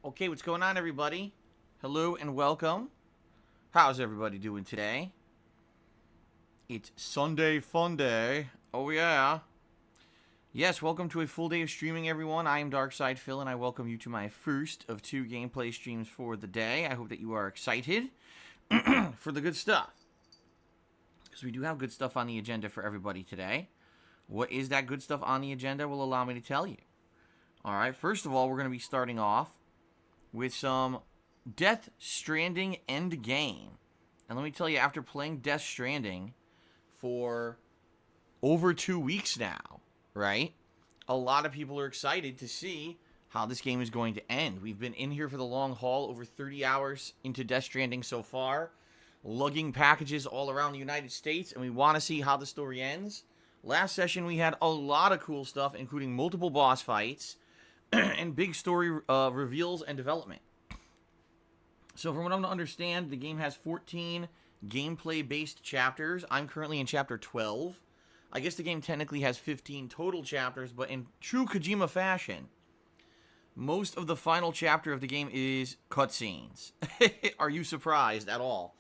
Okay, what's going on, everybody? Hello and welcome. How's everybody doing today? It's Sunday Fun Day. Oh, yeah. Yes, welcome to a full day of streaming, everyone. I am Darkside Phil, and I welcome you to my first of 2 gameplay streams for the day. I hope that you are excited for the good stuff, because we do have good stuff on the agenda for everybody today. What is that good stuff on the agenda will allow me to tell you. All right, first of all, we're going to be starting off with some Death Stranding Endgame. And let me tell you, after playing Death Stranding for over 2 weeks now, right? A lot of people are excited to see how this game is going to end. We've been in here for the long haul, over 30 hours into Death Stranding so far, lugging packages all around the United States, and we want to see how the story ends. Last session, we had a lot of cool stuff, including multiple boss fights and big story reveals and development. So from what I'm to understand, the game has 14 gameplay-based chapters. I'm currently in chapter 12. I guess the game technically has 15 total chapters, but in true Kojima fashion, most of the final chapter of the game is cutscenes. Are you surprised at all?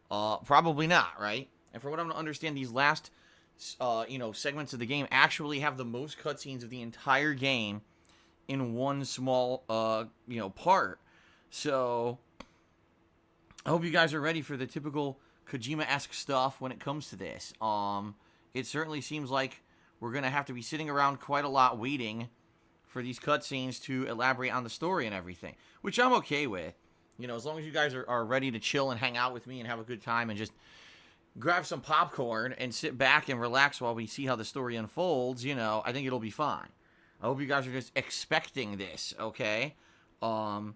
Probably not, right? And from what I'm to understand, these last segments of the game actually have the most cutscenes of the entire game in one small part. So I hope you guys are ready for the typical Kojima-esque stuff when it comes to this. It certainly seems like we're going to have to be sitting around quite a lot waiting for these cutscenes to elaborate on the story and everything, which I'm okay with. You know, as long as you guys are ready to chill and hang out with me and have a good time and just grab some popcorn and sit back and relax while we see how the story unfolds, I think it'll be fine. I hope you guys are just expecting this, okay? I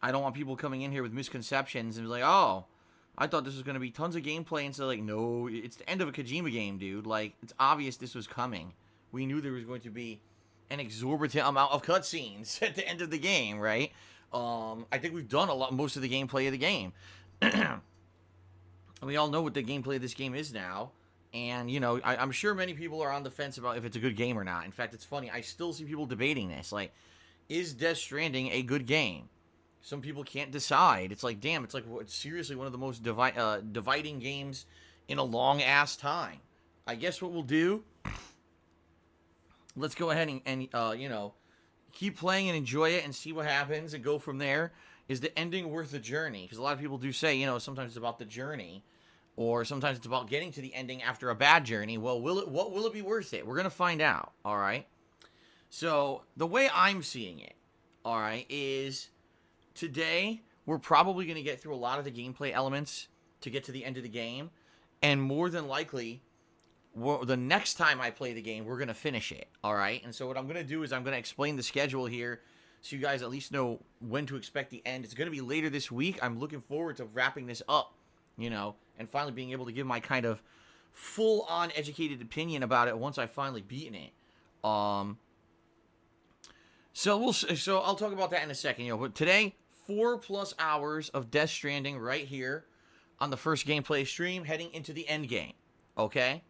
don't want people coming in here with misconceptions and be like, oh, I thought this was going to be tons of gameplay, and so like, no, it's the end of a Kojima game, dude. Like, it's obvious this was coming. We knew there was going to be an exorbitant amount of cutscenes at the end of the game, right? I think we've done most of the gameplay of the game. We all know what the gameplay of this game is now. And, I'm sure many people are on the fence about if it's a good game or not. In fact, it's funny. I still see people debating this. Like, is Death Stranding a good game? Some people can't decide. It's like, damn, it's like seriously one of the most dividing games in a long-ass time. I guess what we'll do, let's go ahead and keep playing and enjoy it and see what happens and go from there. Is the ending worth the journey? Because a lot of people do say, sometimes it's about the journey. Or sometimes it's about getting to the ending after a bad journey. Well, what will it be worth it? We're going to find out, all right? So, the way I'm seeing it, all right, is today we're probably going to get through a lot of the gameplay elements to get to the end of the game. And more than likely, the next time I play the game, we're going to finish it, all right? And so what I'm going to do is I'm going to explain the schedule here so you guys at least know when to expect the end. It's going to be later this week. I'm looking forward to wrapping this up, and finally being able to give my kind of full-on educated opinion about it once I've finally beaten it. So I'll talk about that in a second. But today, 4+ hours of Death Stranding right here on the first gameplay stream, heading into the end game. Okay?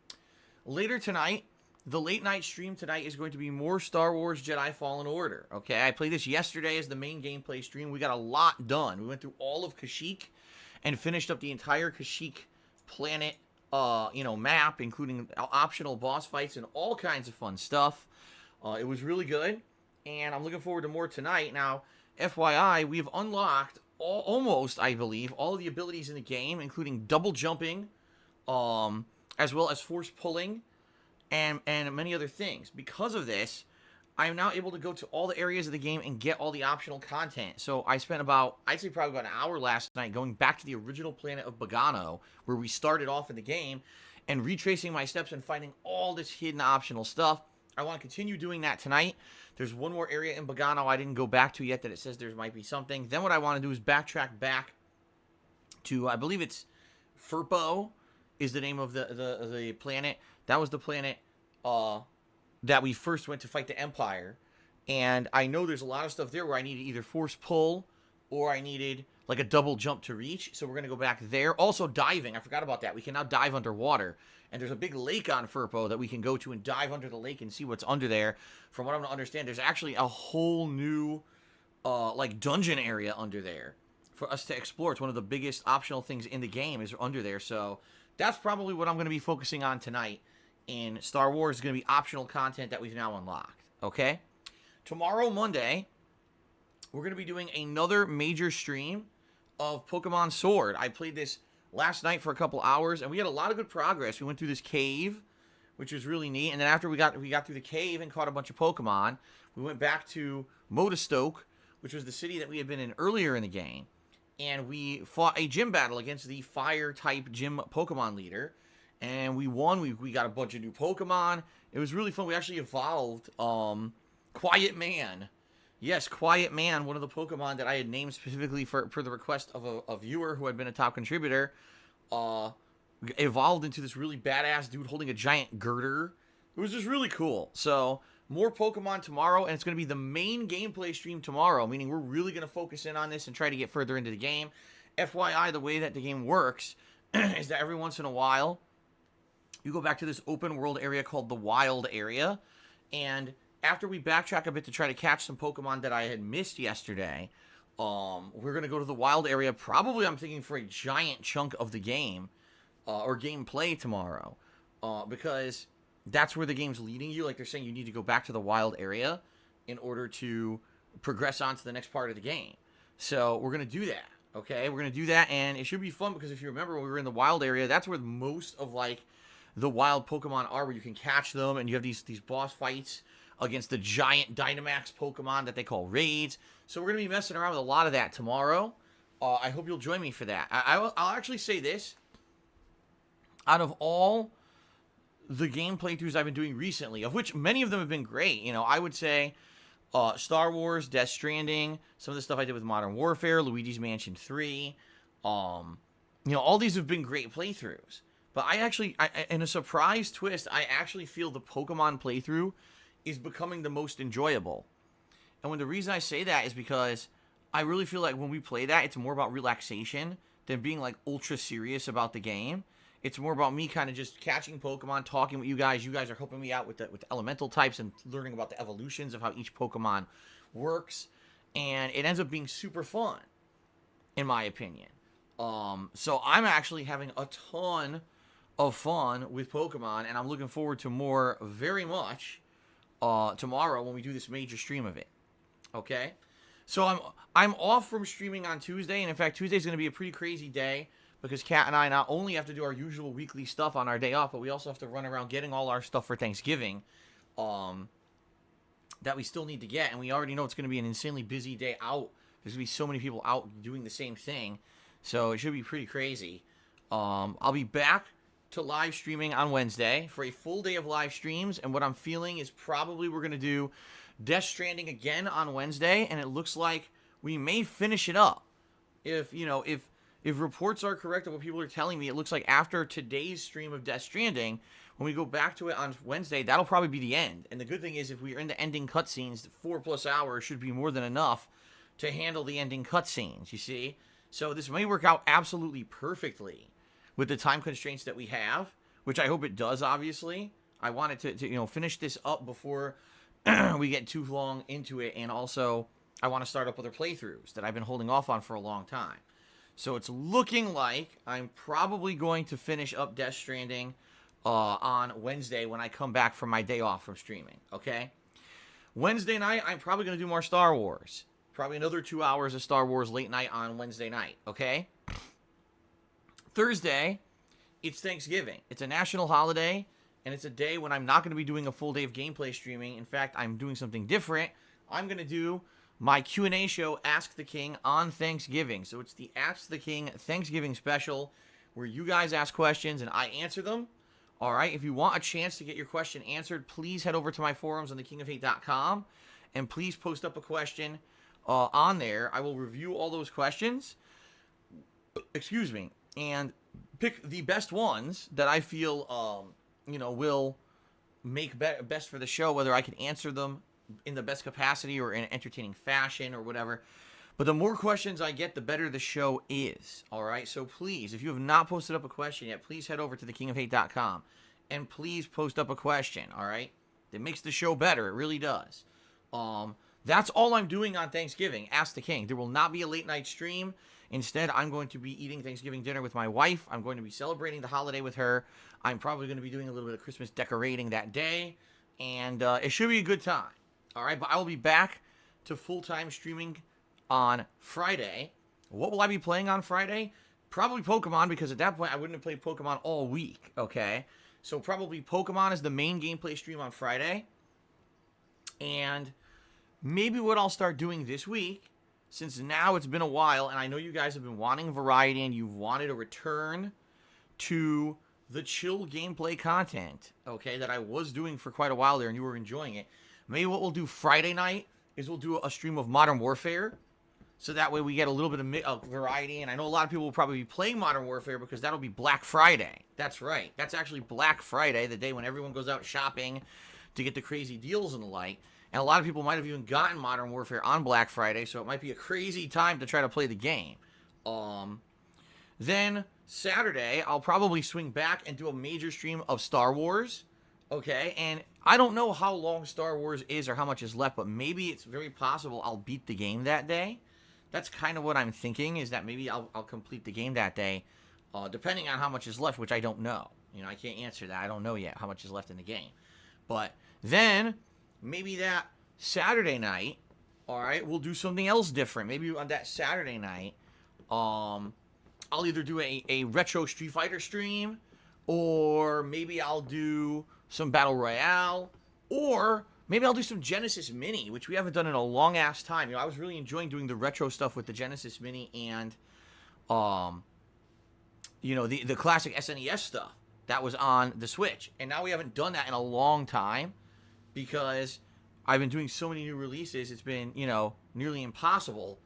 Later tonight, the late night stream tonight is going to be more Star Wars Jedi Fallen Order. Okay? I played this yesterday as the main gameplay stream. We got a lot done. We went through all of Kashyyyk and finished up the entire Kashyyyk planet, map, including optional boss fights and all kinds of fun stuff. It was really good, and I'm looking forward to more tonight. Now, FYI, we've unlocked almost, I believe, all of the abilities in the game, including double jumping, as well as force pulling, and many other things. Because of this, I am now able to go to all the areas of the game and get all the optional content. So I spent I'd say probably about an hour last night going back to the original planet of Bogano, where we started off in the game, and retracing my steps and finding all this hidden optional stuff. I want to continue doing that tonight. There's one more area in Bogano I didn't go back to yet that it says there might be something. Then what I want to do is backtrack back to, I believe it's Furpo is the name of the planet. That was the planet that we first went to fight the Empire. And I know there's a lot of stuff there where I needed either force pull or I needed like a double jump to reach. So we're going to go back there. Also diving. I forgot about that. We can now dive underwater. And there's a big lake on Furpo that we can go to and dive under the lake and see what's under there. From what I'm going to understand, there's actually a whole new like dungeon area under there for us to explore. It's one of the biggest optional things in the game is under there. So that's probably what I'm going to be focusing on tonight. In Star Wars is going to be optional content that we've now unlocked. Okay. Tomorrow, Monday, we're going to be doing another major stream of Pokemon Sword. I played this last night for a couple hours, and we had a lot of good progress. We went through this cave, which was really neat, and then after we got through the cave and caught a bunch of Pokemon, we went back to Modestoke, which was the city that we had been in earlier in the game, and we fought a gym battle against the Fire-type gym Pokemon leader, and we won. We got a bunch of new Pokemon. It was really fun. We actually evolved Quiet Man. Yes, Quiet Man, one of the Pokemon that I had named specifically for the request of a viewer who had been a top contributor, evolved into this really badass dude holding a giant girder. It was just really cool. So, more Pokemon tomorrow, and it's going to be the main gameplay stream tomorrow, meaning we're really going to focus in on this and try to get further into the game. FYI, the way that the game works is that every once in a while, you go back to this open world area called the Wild Area, and after we backtrack a bit to try to catch some Pokemon that I had missed yesterday, we're going to go to the Wild Area, probably I'm thinking for a giant chunk of the game, or gameplay tomorrow, because that's where the game's leading you. Like they're saying you need to go back to the Wild Area in order to progress on to the next part of the game. So we're going to do that, okay? We're going to do that, and it should be fun because if you remember when we were in the Wild Area, that's where most of, like, the wild Pokemon are, where you can catch them, and you have these boss fights against the giant Dynamax Pokemon that they call raids. So we're going to be messing around with a lot of that tomorrow. I hope you'll join me for that. I'll actually say this. Out of all the game playthroughs I've been doing recently, of which many of them have been great, you know, I would say Star Wars, Death Stranding, some of the stuff I did with Modern Warfare, Luigi's Mansion 3, you know, all these have been great playthroughs. But in a surprise twist, I actually feel the Pokemon playthrough is becoming the most enjoyable. And when the reason I say that is because I really feel like when we play that, it's more about relaxation than being like ultra serious about the game. It's more about me kind of just catching Pokemon, talking with you guys. You guys are helping me out with the elemental types and learning about the evolutions of how each Pokemon works. And it ends up being super fun, in my opinion. So I'm actually having a ton of fun with Pokemon, and I'm looking forward to more very much tomorrow when we do this major stream of it. Okay, so I'm off from streaming on Tuesday, and in fact Tuesday's going to be a pretty crazy day because Kat and I not only have to do our usual weekly stuff on our day off, but we also have to run around getting all our stuff for Thanksgiving that we still need to get, and we already know it's going to be an insanely busy day out. There's going to be so many people out doing the same thing, so it should be pretty crazy. I'll be back to live streaming on Wednesday for a full day of live streams, and what I'm feeling is probably we're going to do Death Stranding again on Wednesday, and it looks like we may finish it up. If reports are correct of what people are telling me, it looks like after today's stream of Death Stranding, when we go back to it on Wednesday, that'll probably be the end. And the good thing is, if we are in the ending cutscenes, 4+ hours should be more than enough to handle the ending cutscenes, you see? So this may work out absolutely perfectly with the time constraints that we have, which I hope it does, obviously. I want it to finish this up before we get too long into it, and also I want to start up other playthroughs that I've been holding off on for a long time. So it's looking like I'm probably going to finish up Death Stranding on Wednesday when I come back from my day off from streaming, okay? Wednesday night, I'm probably going to do more Star Wars. Probably another 2 hours of Star Wars late night on Wednesday night, okay? Thursday, it's Thanksgiving. It's a national holiday, and it's a day when I'm not going to be doing a full day of gameplay streaming. In fact, I'm doing something different. I'm going to do my Q&A show, Ask the King, on Thanksgiving. So it's the Ask the King Thanksgiving special, where you guys ask questions and I answer them. All right, if you want a chance to get your question answered, please head over to my forums on thekingofhate.com, and please post up a question on there. I will review all those questions. Excuse me. And pick the best ones that I feel, will make best for the show, whether I can answer them in the best capacity or in an entertaining fashion or whatever. But the more questions I get, the better the show is, all right? So please, if you have not posted up a question yet, please head over to thekingofhate.com and please post up a question, all right? It makes the show better. It really does. That's all I'm doing on Thanksgiving. Ask the King. There will not be a late night stream. Instead, I'm going to be eating Thanksgiving dinner with my wife. I'm going to be celebrating the holiday with her. I'm probably going to be doing a little bit of Christmas decorating that day. And it should be a good time. All right, but I will be back to full-time streaming on Friday. What will I be playing on Friday? Probably Pokemon, because at that point, I wouldn't have played Pokemon all week, okay? So probably Pokemon is the main gameplay stream on Friday. And maybe what I'll start doing this week, since now it's been a while, and I know you guys have been wanting variety, and you've wanted a return to the chill gameplay content, okay, that I was doing for quite a while there, and you were enjoying it. Maybe what we'll do Friday night is we'll do a stream of Modern Warfare, so that way we get a little bit of variety, and I know a lot of people will probably be playing Modern Warfare because that'll be Black Friday. That's right. That's actually Black Friday, the day when everyone goes out shopping to get the crazy deals and the like. And a lot of people might have even gotten Modern Warfare on Black Friday, so it might be a crazy time to try to play the game. Then Saturday, I'll probably swing back and do a major stream of Star Wars. Okay, and I don't know how long Star Wars is or how much is left, but maybe it's very possible I'll beat the game that day. That's kind of what I'm thinking, is that maybe I'll complete the game that day, depending on how much is left, which I don't know. You know, I can't answer that. I don't know yet how much is left in the game. But then maybe that Saturday night, all right, we'll do something else different. Maybe on that Saturday night, I'll either do a retro Street Fighter stream, or maybe I'll do some Battle Royale, or maybe I'll do some Genesis Mini, which we haven't done in a long-ass time. You know, I was really enjoying doing the retro stuff with the Genesis Mini and, you know, the classic SNES stuff that was on the Switch. And now we haven't done that in a long time because I've been doing so many new releases, it's been, you know, nearly impossible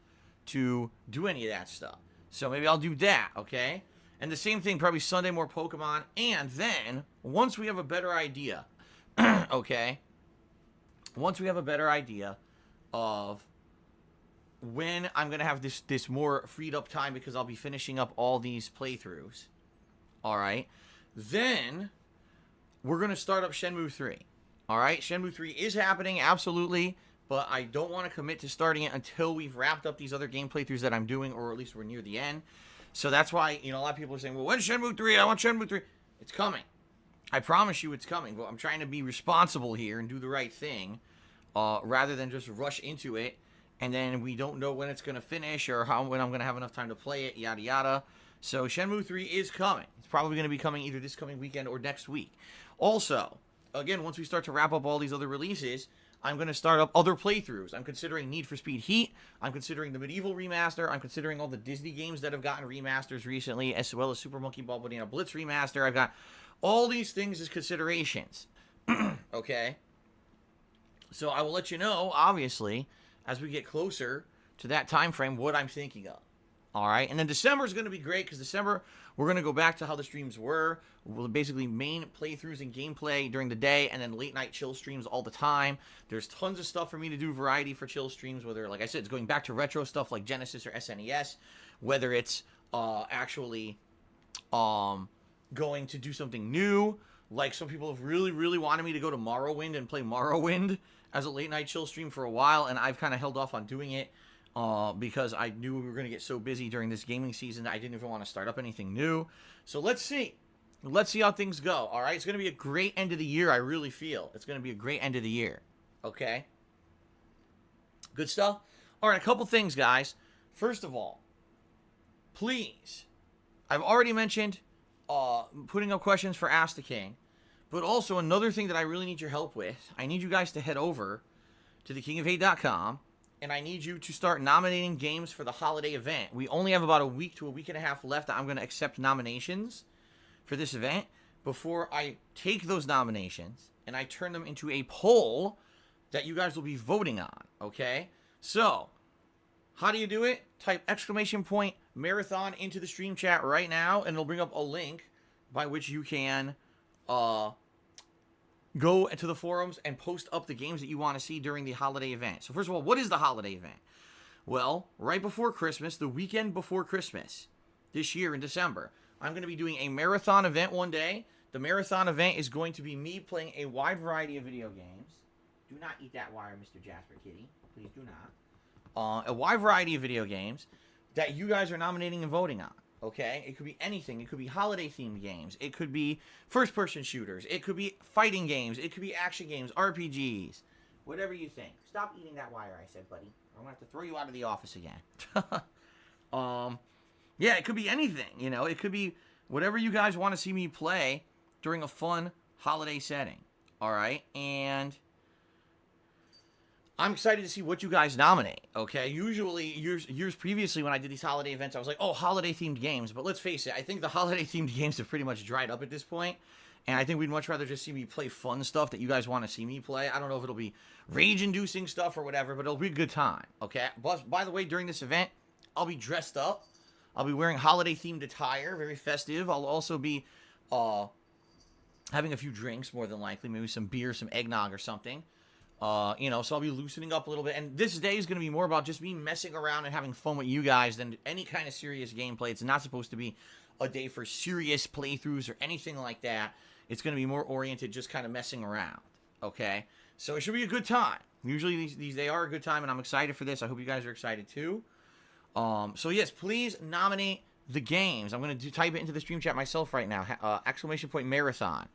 to do any of that stuff. So maybe I'll do that, okay? And the same thing, probably Sunday, more Pokemon. And then, once we have a better idea, okay? Once we have a better idea of when I'm going to have this more freed up time, because I'll be finishing up all these playthroughs, all right? Then, we're going to start up Shenmue 3, all right? Shenmue 3 is happening, absolutely, but I don't want to commit to starting it until we've wrapped up these other game playthroughs that I'm doing, or at least we're near the end. So that's why, you know, a lot of people are saying, well, when's Shenmue 3? I want Shenmue 3. It's coming. I promise you it's coming. But I'm trying to be responsible here and do the right thing, rather than just rush into it, and then we don't know when it's going to finish or when I'm going to have enough time to play it, yada, yada. So Shenmue 3 is coming. It's probably going to be coming either this coming weekend or next week. Also, again, once we start to wrap up all these other releases, I'm going to start up other playthroughs. I'm considering Need for Speed Heat. I'm considering the Medieval remaster. I'm considering all the Disney games that have gotten remasters recently, as well as Super Monkey Ball Banana Blitz remaster. I've got all these things as considerations. Okay? So I will let you know, obviously, as we get closer to that time frame, what I'm thinking of. All right? And then December is going to be great, because December, we're going to go back to how the streams were. We'll basically main playthroughs and gameplay during the day, and then late night chill streams all the time. There's tons of stuff for me to do, variety for chill streams, whether, like I said, it's going back to retro stuff like Genesis or SNES, whether it's actually going to do something new, like some people have really, really wanted me to go to Morrowind and play Morrowind as a late night chill stream for a while, and I've kind of held off on doing it because I knew we were going to get so busy during this gaming season that I didn't even want to start up anything new. So let's see. Let's see how things go, all right? It's going to be a great end of the year, I really feel. It's going to be a great end of the year, okay? Good stuff? All right, a couple things, guys. First of all, please, I've already mentioned putting up questions for Ask the King, but also another thing that I really need your help with, I need you guys to head over to thekingofhate.com, and I need you to start nominating games for the holiday event. We only have about a week to a week and a half left that I'm going to accept nominations for this event before I take those nominations and I turn them into a poll that you guys will be voting on, okay? So, how do you do it? Type !marathon into the stream chat right now, and it'll bring up a link by which you can go into the forums and post up the games that you want to see during the holiday event. So first of all, what is the holiday event? Well, right before Christmas, the weekend before Christmas, this year in December, I'm going to be doing a marathon event one day. The marathon event is going to be me playing a wide variety of video games. Do not eat that wire, Mr. Jasper Kitty. Please do not. A wide variety of video games that you guys are nominating and voting on. Okay? It could be anything. It could be holiday-themed games. It could be first-person shooters. It could be fighting games. It could be action games, RPGs. Whatever you think. Stop eating that wire, I said, buddy. I'm going to have to throw you out of the office again. Yeah, it could be anything. You know, it could be whatever you guys want to see me play during a fun holiday setting. All right? And I'm excited to see what you guys nominate, okay? Usually, years previously when I did these holiday events, I was like, oh, holiday-themed games. But let's face it, I think the holiday-themed games have pretty much dried up at this point. And I think we'd much rather just see me play fun stuff that you guys want to see me play. I don't know if it'll be rage-inducing stuff or whatever, but it'll be a good time, okay? But, by the way, during this event, I'll be dressed up. I'll be wearing holiday-themed attire, very festive. I'll also be having a few drinks, more than likely. Maybe some beer, some eggnog or something. You know, so I'll be loosening up a little bit. And this day is going to be more about just me messing around and having fun with you guys than any kind of serious gameplay. It's not supposed to be a day for serious playthroughs or anything like that. It's going to be more oriented just kind of messing around, okay? So it should be a good time. Usually these they are a good time, and I'm excited for this. I hope you guys are excited too. So yes, please nominate the games. I'm going to type it into the stream chat myself right now. !marathon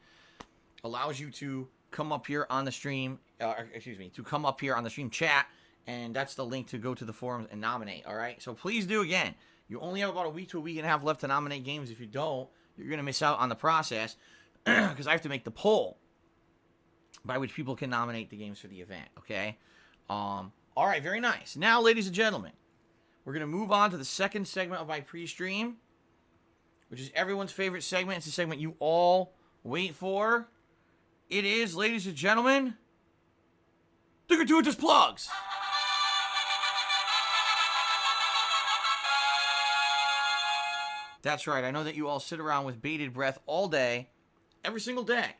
allows you to come up here on the stream, to come up here on the stream chat, and that's the link to go to the forums and nominate, all right? So please do, again. You only have about a week to a week and a half left to nominate games. If you don't, you're going to miss out on the process because I have to make the poll by which people can nominate the games for the event, okay? All right, very nice. Now, ladies and gentlemen, we're going to move on to the second segment of my pre-stream, which is everyone's favorite segment. It's a segment you all wait for. It is, ladies and gentlemen, the gratuitous plugs. That's right. I know that you all sit around with bated breath all day, every single day,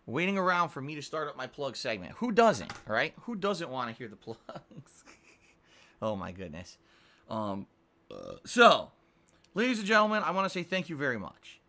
waiting around for me to start up my plug segment. Who doesn't, right? Who doesn't want to hear the plugs? Oh, my goodness. So, ladies and gentlemen, I want to say thank you very much.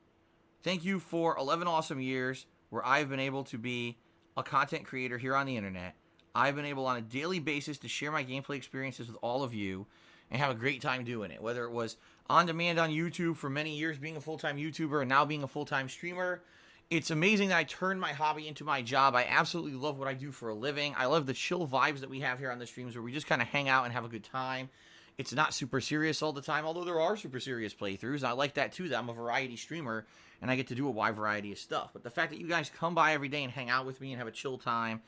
Thank you for 11 awesome years where I've been able to be a content creator here on the internet. I've been able on a daily basis to share my gameplay experiences with all of you and have a great time doing it. Whether it was on demand on YouTube for many years, being a full-time YouTuber, and now being a full-time streamer. It's amazing that I turned my hobby into my job. I absolutely love what I do for a living. I love the chill vibes that we have here on the streams where we just kind of hang out and have a good time. It's not super serious all the time, although there are super serious playthroughs. I like that too, that I'm a variety streamer and I get to do a wide variety of stuff. But the fact that you guys come by every day and hang out with me and have a chill time,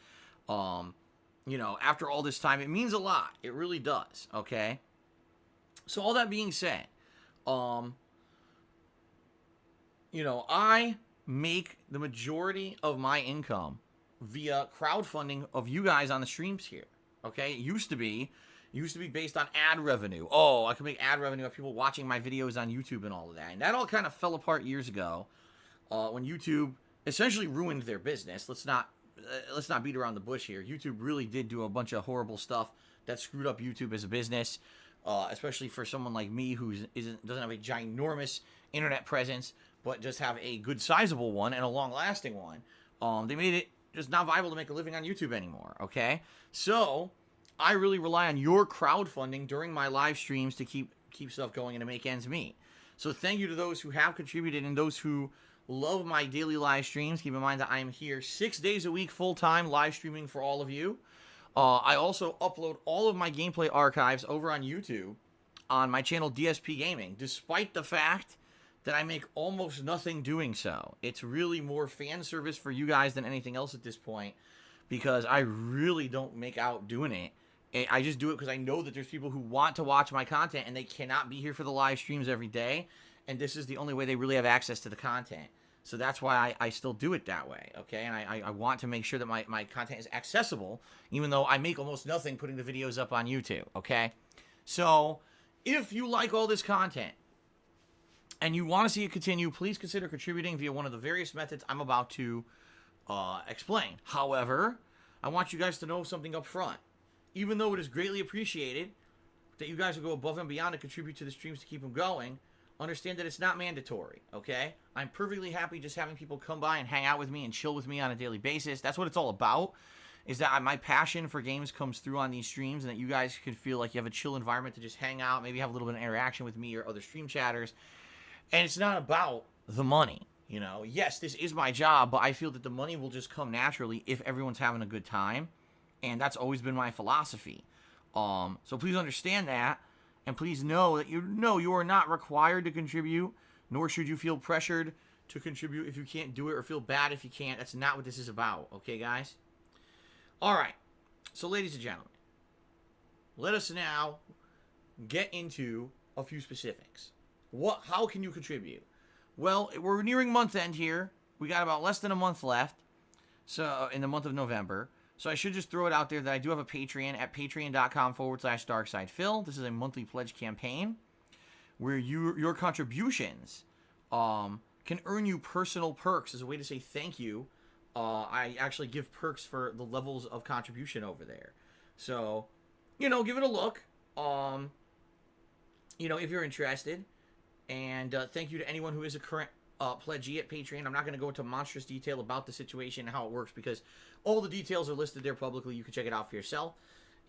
you know, after all this time, it means a lot. It really does, okay? So all that being said, you know, I make the majority of my income via crowdfunding of you guys on the streams here, okay? It used to be based on ad revenue. Oh, I could make ad revenue of people watching my videos on YouTube and all of that. And that all kind of fell apart years ago when YouTube essentially ruined their business. Let's not beat around the bush here. YouTube really did do a bunch of horrible stuff that screwed up YouTube as a business, especially for someone like me who doesn't have a ginormous internet presence, but just have a good sizable one and a long-lasting one. They made it just not viable to make a living on YouTube anymore, okay? So I really rely on your crowdfunding during my live streams to keep stuff going and to make ends meet. So thank you to those who have contributed and those who love my daily live streams. Keep in mind that I am here 6 days a week full-time live streaming for all of you. I also upload all of my gameplay archives over on YouTube on my channel DSPGaming, despite the fact that I make almost nothing doing so. It's really more fan service for you guys than anything else at this point because I really don't make out doing it. I just do it because I know that there's people who want to watch my content and they cannot be here for the live streams every day. And this is the only way they really have access to the content. So that's why I still do it that way, okay? And I want to make sure that my content is accessible, even though I make almost nothing putting the videos up on YouTube, okay? So if you like all this content and you want to see it continue, please consider contributing via one of the various methods I'm about to explain. However, I want you guys to know something up front. Even though it is greatly appreciated that you guys will go above and beyond to contribute to the streams to keep them going, understand that it's not mandatory, okay? I'm perfectly happy just having people come by and hang out with me and chill with me on a daily basis. That's what it's all about. is that my passion for games comes through on these streams, and that you guys can feel like you have a chill environment to just hang out, maybe have a little bit of interaction with me or other stream chatters. And it's not about the money. Yes, this is my job, but I feel that the money will just come naturally if everyone's having a good time. And that's always been my philosophy. So please understand that. And please know that you are not required to contribute, nor should you feel pressured to contribute if you can't do it, or feel bad if you can't. That's not what this is about. Okay, guys? All right. So, ladies and gentlemen, let us now get into a few specifics. How can you contribute? Well, we're nearing month end here. We got about less than a month left. So, in the month of November. So I should just throw it out there that I do have a Patreon at patreon.com/darksidephil. This is a monthly pledge campaign where your contributions can earn you personal perks as a way to say thank you. I actually give perks for the levels of contribution over there. So, give it a look. If you're interested. And thank you to anyone who is a current pledgee at Patreon. I'm not going to go into monstrous detail about the situation and how it works, because all the details are listed there publicly. You can check it out for yourself.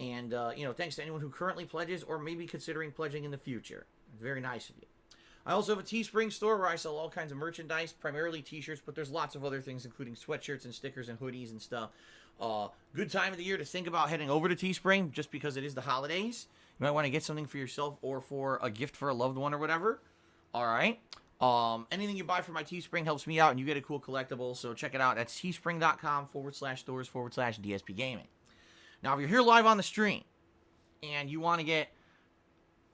And, thanks to anyone who currently pledges or maybe considering pledging in the future. Very nice of you. I also have a Teespring store where I sell all kinds of merchandise, primarily t-shirts, but there's lots of other things, including sweatshirts and stickers and hoodies and stuff. Good time of the year to think about heading over to Teespring, just because it is the holidays. You might want to get something for yourself or for a gift for a loved one or whatever. All right. Anything you buy from my Teespring helps me out, and you get a cool collectible. So check it out. That's teespring.com/stores/DSPGaming. Now, if you're here live on the stream and you want to get,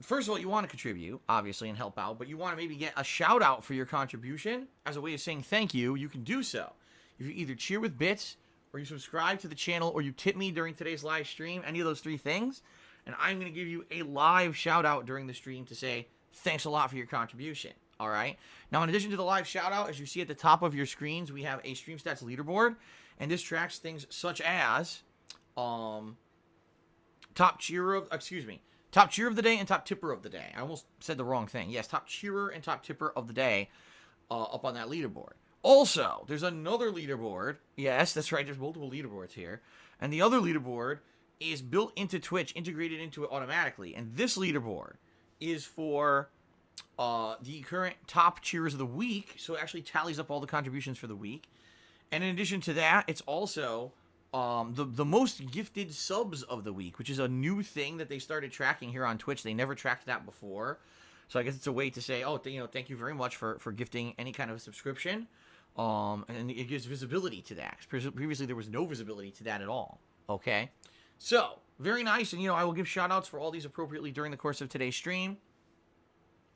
first of all, you want to contribute, obviously, and help out, but you want to maybe get a shout out for your contribution as a way of saying thank you, you can do so. If you either cheer with bits, or you subscribe to the channel, or you tip me during today's live stream, any of those three things, and I'm going to give you a live shout out during the stream to say, thanks a lot for your contribution. All right. Now, in addition to the live shout out, as you see at the top of your screens, we have a Stream Stats leaderboard, and this tracks things such as top cheerer of the day and top tipper of the day. I almost said the wrong thing. Yes, top cheerer and top tipper of the day up on that leaderboard. Also, there's another leaderboard. Yes, that's right. There's multiple leaderboards here, and the other leaderboard is built into Twitch, integrated into it automatically, and this leaderboard is for the current top cheers of the week, so it actually tallies up all the contributions for the week. And in addition to that, it's also the most gifted subs of the week, which is a new thing that they started tracking here on Twitch. They never tracked that before, so I guess it's a way to say, thank you very much for gifting any kind of subscription, and it gives visibility to that. Previously, there was no visibility to that at all. Okay, so very nice, and I will give shout outs for all these appropriately during the course of today's stream.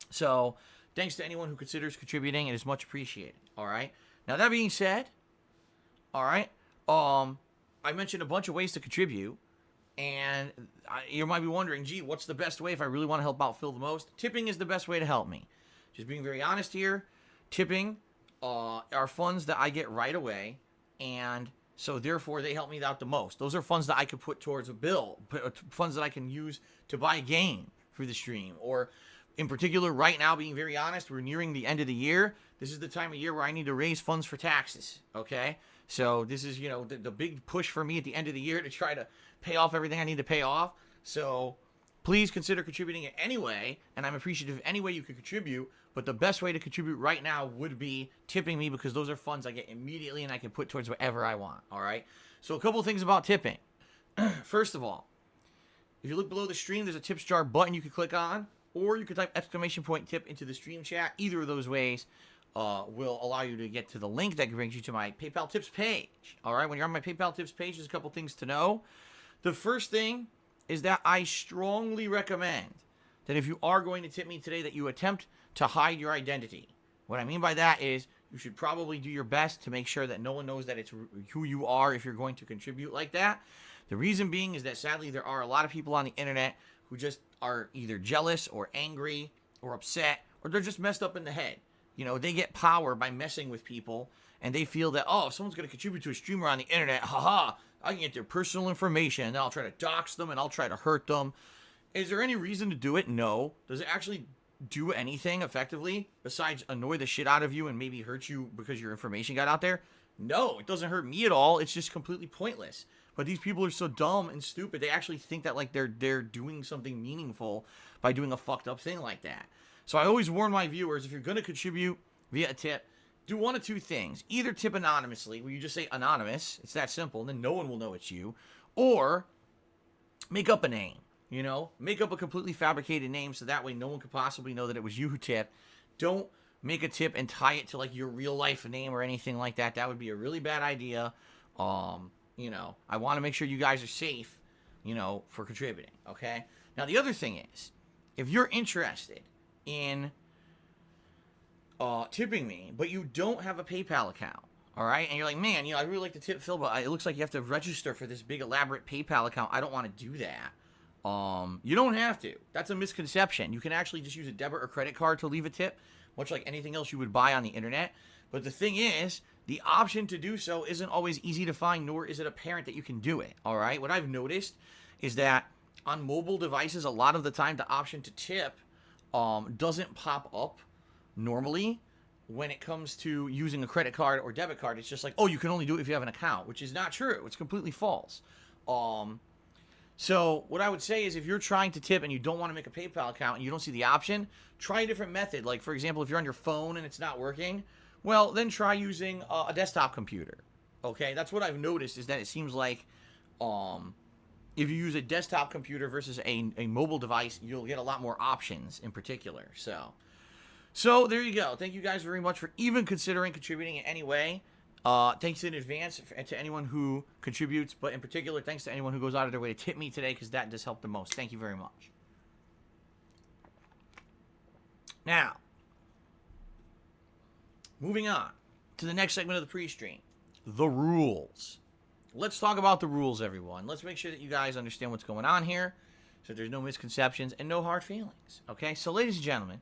So, thanks to anyone who considers contributing. It is much appreciated. All right. Now, that being said, all right, I mentioned a bunch of ways to contribute, and you might be wondering, gee, what's the best way if I really want to help out Phil the most? Tipping is the best way to help me. Just being very honest here, tipping are funds that I get right away, and so therefore they help me out the most. Those are funds that I could put towards a bill, funds that I can use to buy a game for the stream, or in particular, right now, being very honest, we're nearing the end of the year. This is the time of year where I need to raise funds for taxes, okay? So this is, the big push for me at the end of the year to try to pay off everything I need to pay off. So please consider contributing in any way, and I'm appreciative of any way you can contribute, but the best way to contribute right now would be tipping me, because those are funds I get immediately and I can put towards whatever I want, all right? So a couple of things about tipping. First of all, if you look below the stream, there's a tips jar button you can click on, or you can type !tip into the stream chat. Either of those ways will allow you to get to the link that brings you to my PayPal tips page. All right, when you're on my PayPal tips page, there's a couple things to know. The first thing is that I strongly recommend that if you are going to tip me today, that you attempt to hide your identity. What I mean by that is you should probably do your best to make sure that no one knows that it's who you are if you're going to contribute like that. The reason being is that sadly there are a lot of people on the internet who just are either jealous or angry or upset, or they're just messed up in the head. They get power by messing with people, and they feel that, if someone's going to contribute to a streamer on the internet, I can get their personal information, and then I'll try to dox them, and I'll try to hurt them. Is there any reason to do it? No. Does it actually do anything effectively besides annoy the shit out of you and maybe hurt you because your information got out there? No, it doesn't hurt me at all. It's just completely pointless. But these people are so dumb and stupid. They actually think that like they're doing something meaningful by doing a fucked up thing like that. So I always warn my viewers, if you're going to contribute via a tip, do one of two things. Either tip anonymously, where you just say anonymous. It's that simple, and then no one will know it's you. Or make up a name, you know? Make up a completely fabricated name so that way no one could possibly know that it was you who tipped. Don't make a tip and tie it to like your real life name or anything like that. That would be a really bad idea. You know, I want to make sure you guys are safe, you know, for contributing, okay? Now, the other thing is, if you're interested in tipping me, but you don't have a PayPal account, all right? And you're like, man, you know, I really like to tip Phil, but it looks like you have to register for this big elaborate PayPal account. I don't want to do that. You don't have to. That's a misconception. You can actually just use a debit or credit card to leave a tip, much like anything else you would buy on the internet. But the thing is, the option to do so isn't always easy to find, nor is it apparent that you can do it, all right? What I've noticed is that on mobile devices, a lot of the time, the option to tip doesn't pop up normally when it comes to using a credit card or debit card. It's just like, oh, you can only do it if you have an account, which is not true. It's completely false. So what I would say is if you're trying to tip and you don't want to make a PayPal account and you don't see the option, try a different method. Like, for example, if you're on your phone and it's not working, well, then try using a desktop computer. Okay, that's what I've noticed is that it seems like if you use a desktop computer versus a mobile device, you'll get a lot more options in particular. So there you go. Thank you guys very much for even considering contributing in any way. Thanks in advance to anyone who contributes, but in particular, thanks to anyone who goes out of their way to tip me today, because that does help the most. Thank you very much. Now, moving on to the next segment of the pre-stream, the rules. Let's talk about the rules, everyone. Let's make sure that you guys understand what's going on here, so there's no misconceptions and no hard feelings. Okay, so ladies and gentlemen,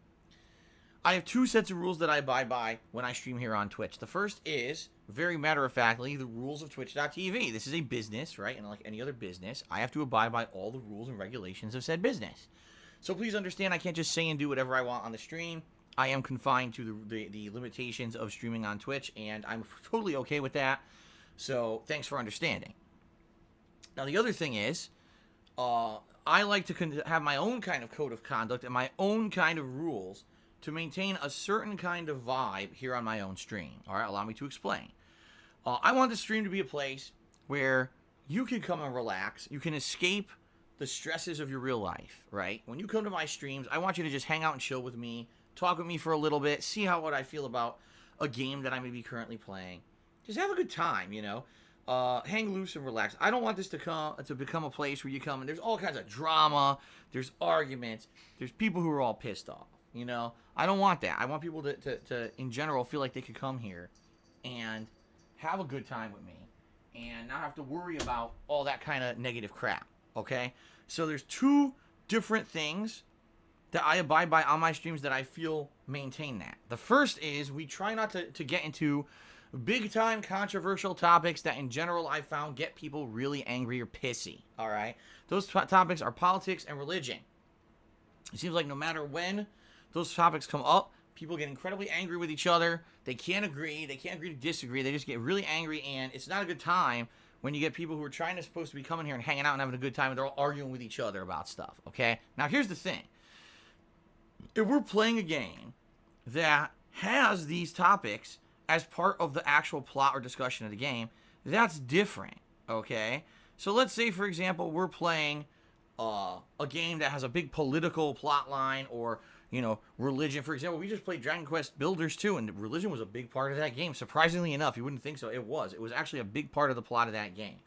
I have two sets of rules that I abide by when I stream here on Twitch. The first is, very matter-of-factly, the rules of Twitch.tv. This is a business, right? And like any other business, I have to abide by all the rules and regulations of said business. So please understand, I can't just say and do whatever I want on the stream. I am confined to the limitations of streaming on Twitch, and I'm totally okay with that. So thanks for understanding. Now, the other thing is, I like to have my own kind of code of conduct and my own kind of rules to maintain a certain kind of vibe here on my own stream. All right, allow me to explain. I want the stream to be a place where you can come and relax. You can escape the stresses of your real life, right? When you come to my streams, I want you to just hang out and chill with me, talk with me for a little bit, see what I feel about a game that I may be currently playing. Just have a good time, you know. Hang loose and relax. I don't want this to become a place where you come and there's all kinds of drama, there's arguments, there's people who are all pissed off. You know, I don't want that. I want people to in general, feel like they could come here and have a good time with me and not have to worry about all that kind of negative crap, okay? So there's two different things that I abide by on my streams that I feel maintain that. The first is we try not to get into big-time controversial topics that in general I found get people really angry or pissy, all right? Those topics are politics and religion. It seems like no matter when those topics come up, people get incredibly angry with each other. They can't agree. They can't agree to disagree. They just get really angry, and it's not a good time when you get people who are supposed to be coming here and hanging out and having a good time, and they're all arguing with each other about stuff, okay? Now, here's the thing. If we're playing a game that has these topics as part of the actual plot or discussion of the game, that's different, okay? So let's say, for example, we're playing a game that has a big political plot line or, you know, religion. For example, we just played Dragon Quest Builders 2, and religion was a big part of that game. Surprisingly enough, you wouldn't think so. It was. It was actually a big part of the plot of that game.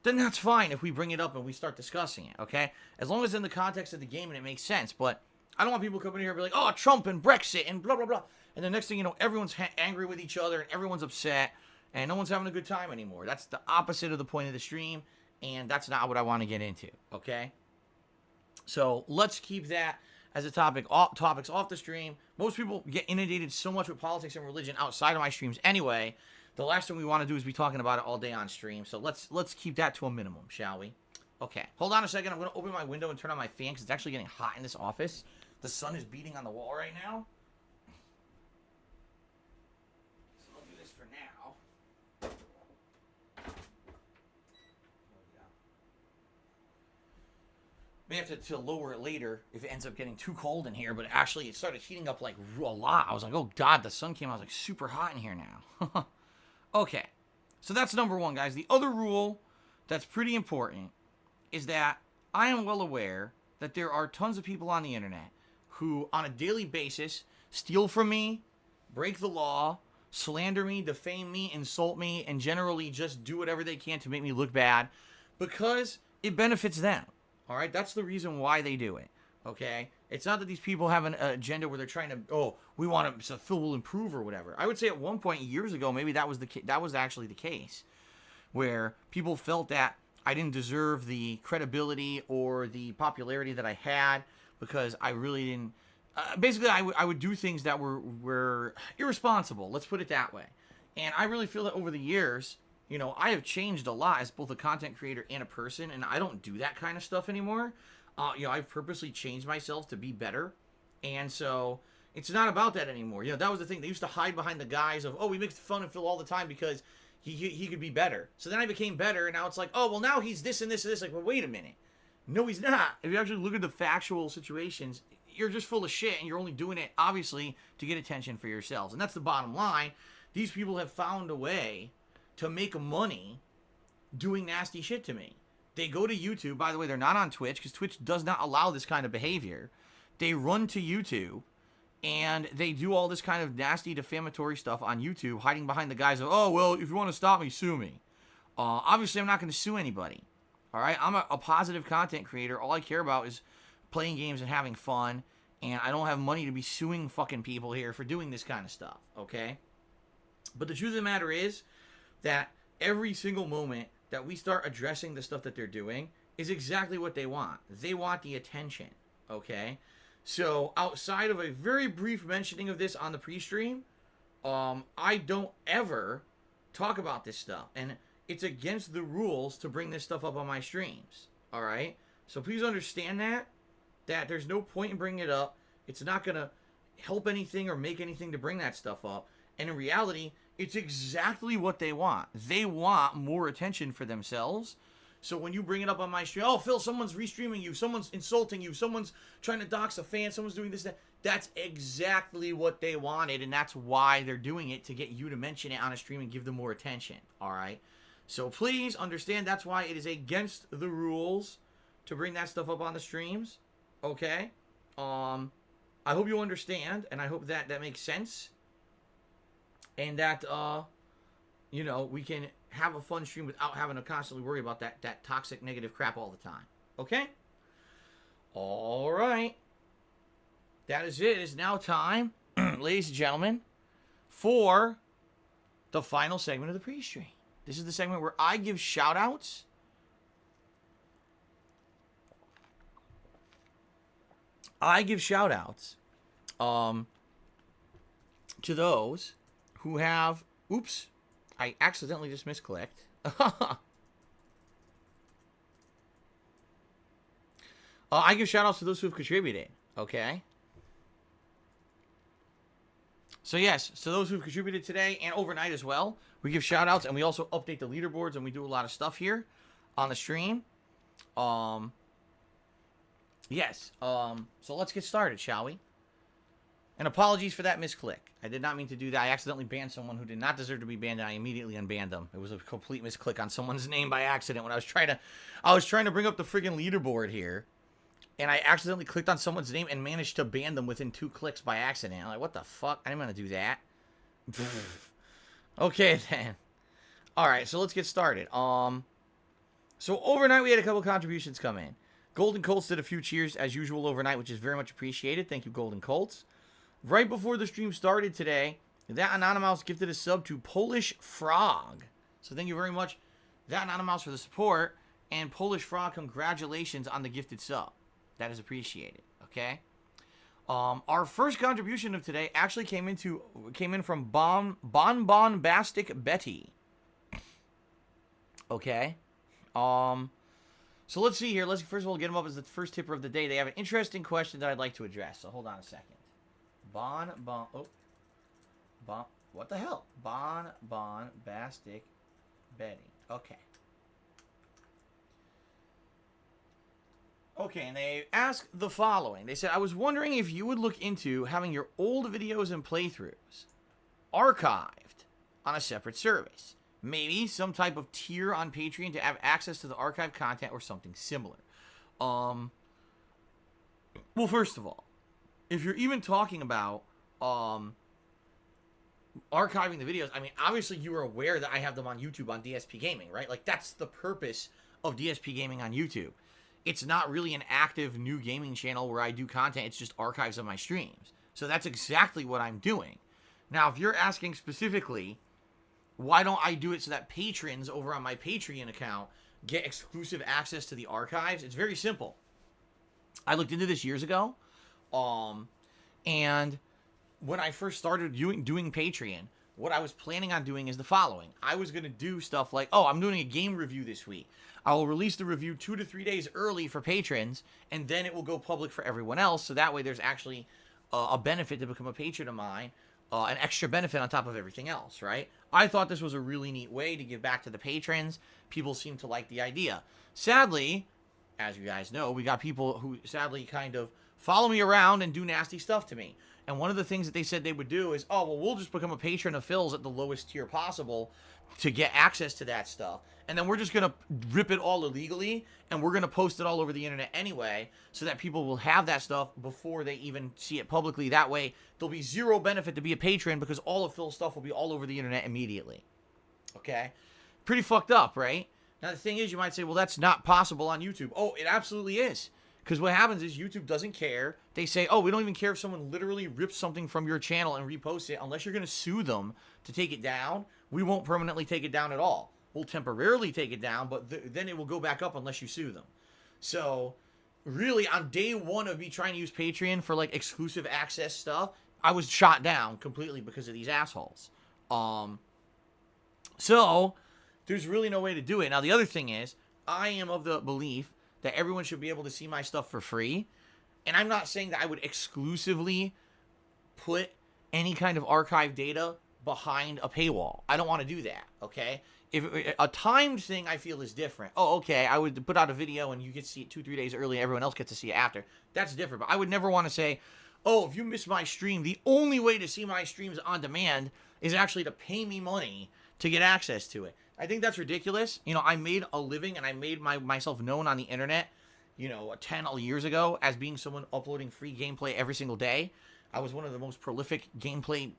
Then that's fine if we bring it up and we start discussing it, okay? As long as it's in the context of the game and it makes sense. But I don't want people coming here and be like, oh, Trump and Brexit and blah, blah, blah. And the next thing you know, everyone's angry with each other and everyone's upset and no one's having a good time anymore. That's the opposite of the point of the stream, and that's not what I want to get into, okay? So let's keep that as a topics off the stream. Most people get inundated so much with politics and religion outside of my streams anyway. The last thing we want to do is be talking about it all day on stream. So let's keep that to a minimum, shall we? Okay, hold on a second. I'm going to open my window and turn on my fan because it's actually getting hot in this office. The sun is beating on the wall right now. So I'll do this for now. May have to lower it later if it ends up getting too cold in here. But actually, it started heating up like a lot. I was like, oh God, the sun came out. I was like, super hot in here now. Okay, so that's number one, guys. The other rule that's pretty important is that I am well aware that there are tons of people on the internet who, on a daily basis, steal from me, break the law, slander me, defame me, insult me, and generally just do whatever they can to make me look bad because it benefits them. All right? That's the reason why they do it. Okay? It's not that these people have an agenda where they're trying to, oh, we want to, so Phil will improve or whatever. I would say at one point years ago, maybe that was actually the case, where people felt that I didn't deserve the credibility or the popularity that I had because I really didn't. Basically, I would do things that were irresponsible. Let's put it that way. And I really feel that over the years, I have changed a lot as both a content creator and a person, and I don't do that kind of stuff anymore. I've purposely changed myself to be better, and so it's not about that anymore. That was the thing. They used to hide behind the guise of, oh, we make fun of Phil all the time because he could be better. So then I became better, and now it's like, oh, well, now he's this and this and this. Like, well, wait a minute. No, he's not. If you actually look at the factual situations, you're just full of shit, and you're only doing it, obviously, to get attention for yourselves. And that's the bottom line. These people have found a way to make money doing nasty shit to me. They go to YouTube. By the way, they're not on Twitch, because Twitch does not allow this kind of behavior. They run to YouTube, and they do all this kind of nasty, defamatory stuff on YouTube, hiding behind the guise of, oh, well, if you want to stop me, sue me. Obviously, I'm not going to sue anybody. All right? I'm a positive content creator. All I care about is playing games and having fun, and I don't have money to be suing fucking people here for doing this kind of stuff, okay? But the truth of the matter is that every single moment that we start addressing the stuff that they're doing is exactly what they want. They want the attention, okay? So outside of a very brief mentioning of this on the pre-stream, I don't ever talk about this stuff, and it's against the rules to bring this stuff up on my streams, all right? So please understand that there's no point in bringing it up. It's not going to help anything or make anything to bring that stuff up. And in reality, it's exactly what they want. They want more attention for themselves. So when you bring it up on my stream, oh, Phil, someone's restreaming you, someone's insulting you, someone's trying to dox a fan, someone's doing this, that. That's exactly what they wanted, and that's why they're doing it, to get you to mention it on a stream and give them more attention, all right? So please understand that's why it is against the rules to bring that stuff up on the streams. Okay, I hope you understand, and I hope that makes sense, and that we can have a fun stream without having to constantly worry about that toxic negative crap all the time. Okay, all right, that is it. It is now time, ladies and gentlemen, for the final segment of the pre-stream. This is the segment where I give shout-outs to those who have, oops, I accidentally just misclicked. I give shout outs to those who have contributed, okay? So yes, so those who've contributed today and overnight as well, we give shout outs, and we also update the leaderboards, and we do a lot of stuff here on the stream. Yes, so let's get started, shall we? And apologies for that misclick. I did not mean to do that. I accidentally banned someone who did not deserve to be banned, and I immediately unbanned them. It was a complete misclick on someone's name by accident when I was trying to bring up the friggin' leaderboard here, and I accidentally clicked on someone's name and managed to ban them within 2 clicks by accident. I'm like, what the fuck? I didn't want to do that. Okay, then. Alright, so let's get started. So overnight we had a couple contributions come in. Golden Colts did a few cheers as usual overnight, which is very much appreciated. Thank you, Golden Colts. Right before the stream started today, that Anonymous gifted a sub to Polish Frog. So thank you very much, that Anonymous, for the support. And Polish Frog, congratulations on the gifted sub. That is appreciated, okay? Our first contribution of today actually came in from Bonbon-Bastic Betty. Okay? So let's see here. Let's first of all get them up as the first tipper of the day. They have an interesting question that I'd like to address. So hold on a second. What the hell? Bastic Betty. Okay. Okay, and they ask the following. They said, I was wondering if you would look into having your old videos and playthroughs archived on a separate service. Maybe some type of tier on Patreon to have access to the archived content or something similar. Well, first of all, if you're even talking about archiving the videos, I mean, obviously you are aware that I have them on YouTube on DSPGaming, right? Like, that's the purpose of DSPGaming on YouTube. It's not really an active new gaming channel where I do content. It's just archives of my streams. So that's exactly what I'm doing. Now, if you're asking specifically, why don't I do it so that patrons over on my Patreon account get exclusive access to the archives? It's very simple. I looked into this years ago, and when I first started doing Patreon, what I was planning on doing is the following. I was going to do stuff like, I'm doing a game review this week. I will release the review 2 to 3 days early for patrons, and then it will go public for everyone else, so that way there's actually a benefit to become a patron of mine, an extra benefit on top of everything else, right? I thought this was a really neat way to give back to the patrons. People seem to like the idea. Sadly, as you guys know, we got people who sadly kind of follow me around and do nasty stuff to me. And one of the things that they said they would do is, we'll just become a patron of Phil's at the lowest tier possible to get access to that stuff. And then we're just going to rip it all illegally, and we're going to post it all over the internet anyway, so that people will have that stuff before they even see it publicly. That way, there'll be zero benefit to be a patron because all of Phil's stuff will be all over the internet immediately. Okay? Pretty fucked up, right? Now, the thing is, you might say, well, that's not possible on YouTube. Oh, it absolutely is. Because what happens is YouTube doesn't care. They say, we don't even care if someone literally rips something from your channel and reposts it. Unless you're going to sue them to take it down, we won't permanently take it down at all. We'll temporarily take it down, but then it will go back up unless you sue them. So, really, on day one of me trying to use Patreon for, like, exclusive access stuff, I was shot down completely because of these assholes. So, there's really no way to do it. Now, the other thing is, I am of the belief that everyone should be able to see my stuff for free. And I'm not saying that I would exclusively put any kind of archive data behind a paywall. I don't want to do that, okay? If a timed thing I feel is different. Okay, I would put out a video and you get to see it 2-3 days early and everyone else gets to see it after. That's different. But I would never want to say, if you miss my stream, the only way to see my streams on demand is actually to pay me money to get access to it. I think that's ridiculous. I made a living and I made myself known on the internet, 10 years ago as being someone uploading free gameplay every single day. I was one of the most prolific gameplay,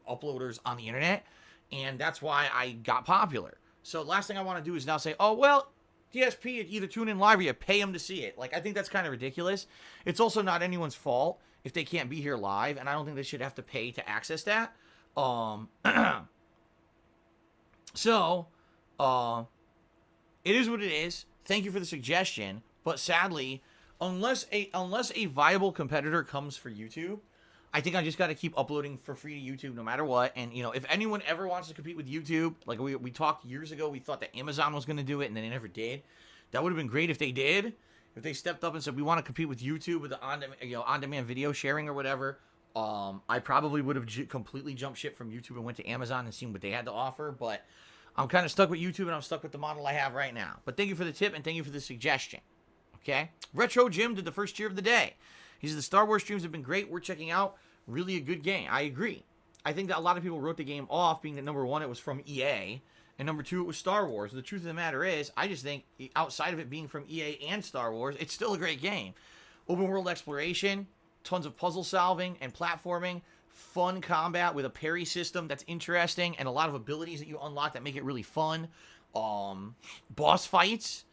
uploaders on the internet. And that's why I got popular. So last thing I want to do is now say, DSP, either tune in live or you pay them to see it. Like, I think that's kind of ridiculous. It's also not anyone's fault if they can't be here live. And I don't think they should have to pay to access that. So, it is what it is. Thank you for the suggestion. But sadly, unless a viable competitor comes for YouTube, I think I just got to keep uploading for free to YouTube no matter what. And, if anyone ever wants to compete with YouTube, like we talked years ago, we thought that Amazon was going to do it and then they never did. That would have been great if they did. If they stepped up and said, we want to compete with YouTube with the on-demand video sharing or whatever, I probably would have completely jumped ship from YouTube and went to Amazon and seen what they had to offer. But I'm kind of stuck with YouTube and I'm stuck with the model I have right now. But thank you for the tip and thank you for the suggestion. Okay? Retro Jim did the first cheer of the day. He said the Star Wars streams have been great. We're checking out. Really a good game. I agree. I think that a lot of people wrote the game off, being that number one, it was from EA, and number two, it was Star Wars. The truth of the matter is, I just think, outside of it being from EA and Star Wars, it's still a great game. Open world exploration, tons of puzzle solving and platforming, fun combat with a parry system that's interesting, and a lot of abilities that you unlock that make it really fun. Boss fights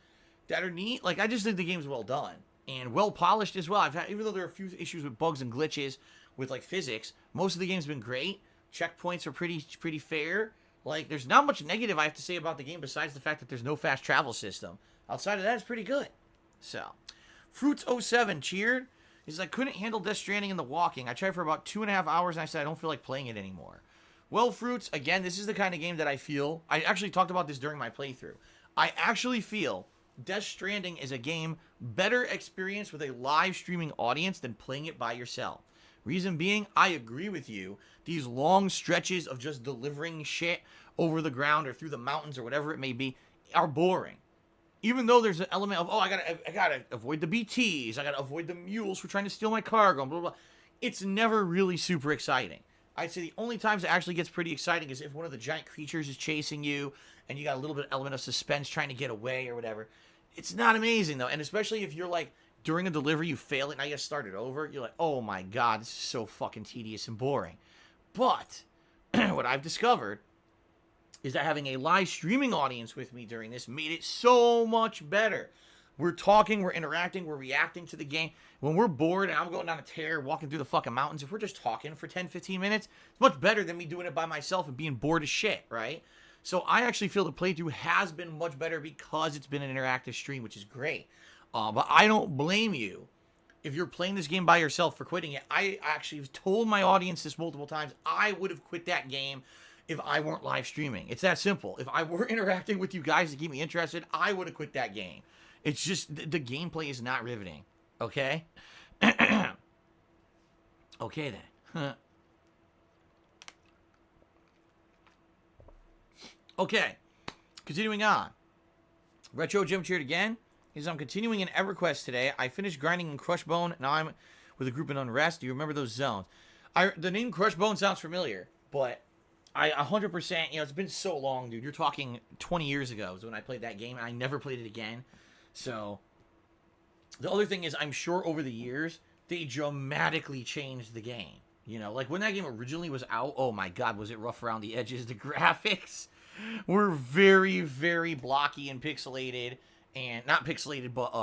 that are neat. Like, I just think the game's well done. And well polished as well. Even though there are a few issues with bugs and glitches with like physics, most of the game's been great. Checkpoints are pretty fair. Like, there's not much negative I have to say about the game besides the fact that there's no fast travel system. Outside of that, it's pretty good. So, Fruits07 cheered. He's like, couldn't handle Death Stranding in the walking. I tried for about 2.5 hours and I said I don't feel like playing it anymore. Well, Fruits, again, this is the kind of game that I actually talked about this during my playthrough. I actually feel Death Stranding is a game better experienced with a live streaming audience than playing it by yourself. Reason being, I agree with you. These long stretches of just delivering shit over the ground or through the mountains or whatever it may be are boring. even though there's an element of, oh, I gotta avoid the BTs, I gotta avoid the mules who are trying to steal my cargo, and blah, blah, blah. It's never really super exciting. I'd say the only times it actually gets pretty exciting is if one of the giant creatures is chasing you, and you got a little bit of element of suspense trying to get away or whatever. It's not amazing, though, and especially if you're like, during a delivery, you fail it, now you gotta start it over, you're like, oh my god, this is so fucking tedious and boring. But, what I've discovered is that having a live streaming audience with me during this made it so much better. We're talking, we're interacting, we're reacting to the game. When we're bored and I'm going down a tear, walking through the fucking mountains, if we're just talking for 10, 15 minutes, it's much better than me doing it by myself and being bored as shit, right? So I actually feel the playthrough has been much better because it's been an interactive stream, which is great. But I don't blame you if you're playing this game by yourself for quitting it. I actually have told my audience this multiple times. I would have quit that game if I weren't live streaming. It's that simple. If I were interacting with you guys to keep me interested, I would have quit that game. It's just, the gameplay is not riveting. Okay? Okay, then. Okay. Continuing on. Retro Jim cheered again. I'm continuing in EverQuest today. I finished grinding in Crushbone. Now I'm with a group in Unrest. Do you remember those zones? The name Crushbone sounds familiar, but I 100%, it's been so long, dude. You're talking 20 years ago is when I played that game, and I never played it again. So, the other thing is, I'm sure over the years, they dramatically changed the game. Like when that game originally was out, oh my god, was it rough around the edges. The graphics were very, very blocky and pixelated. And not pixelated, but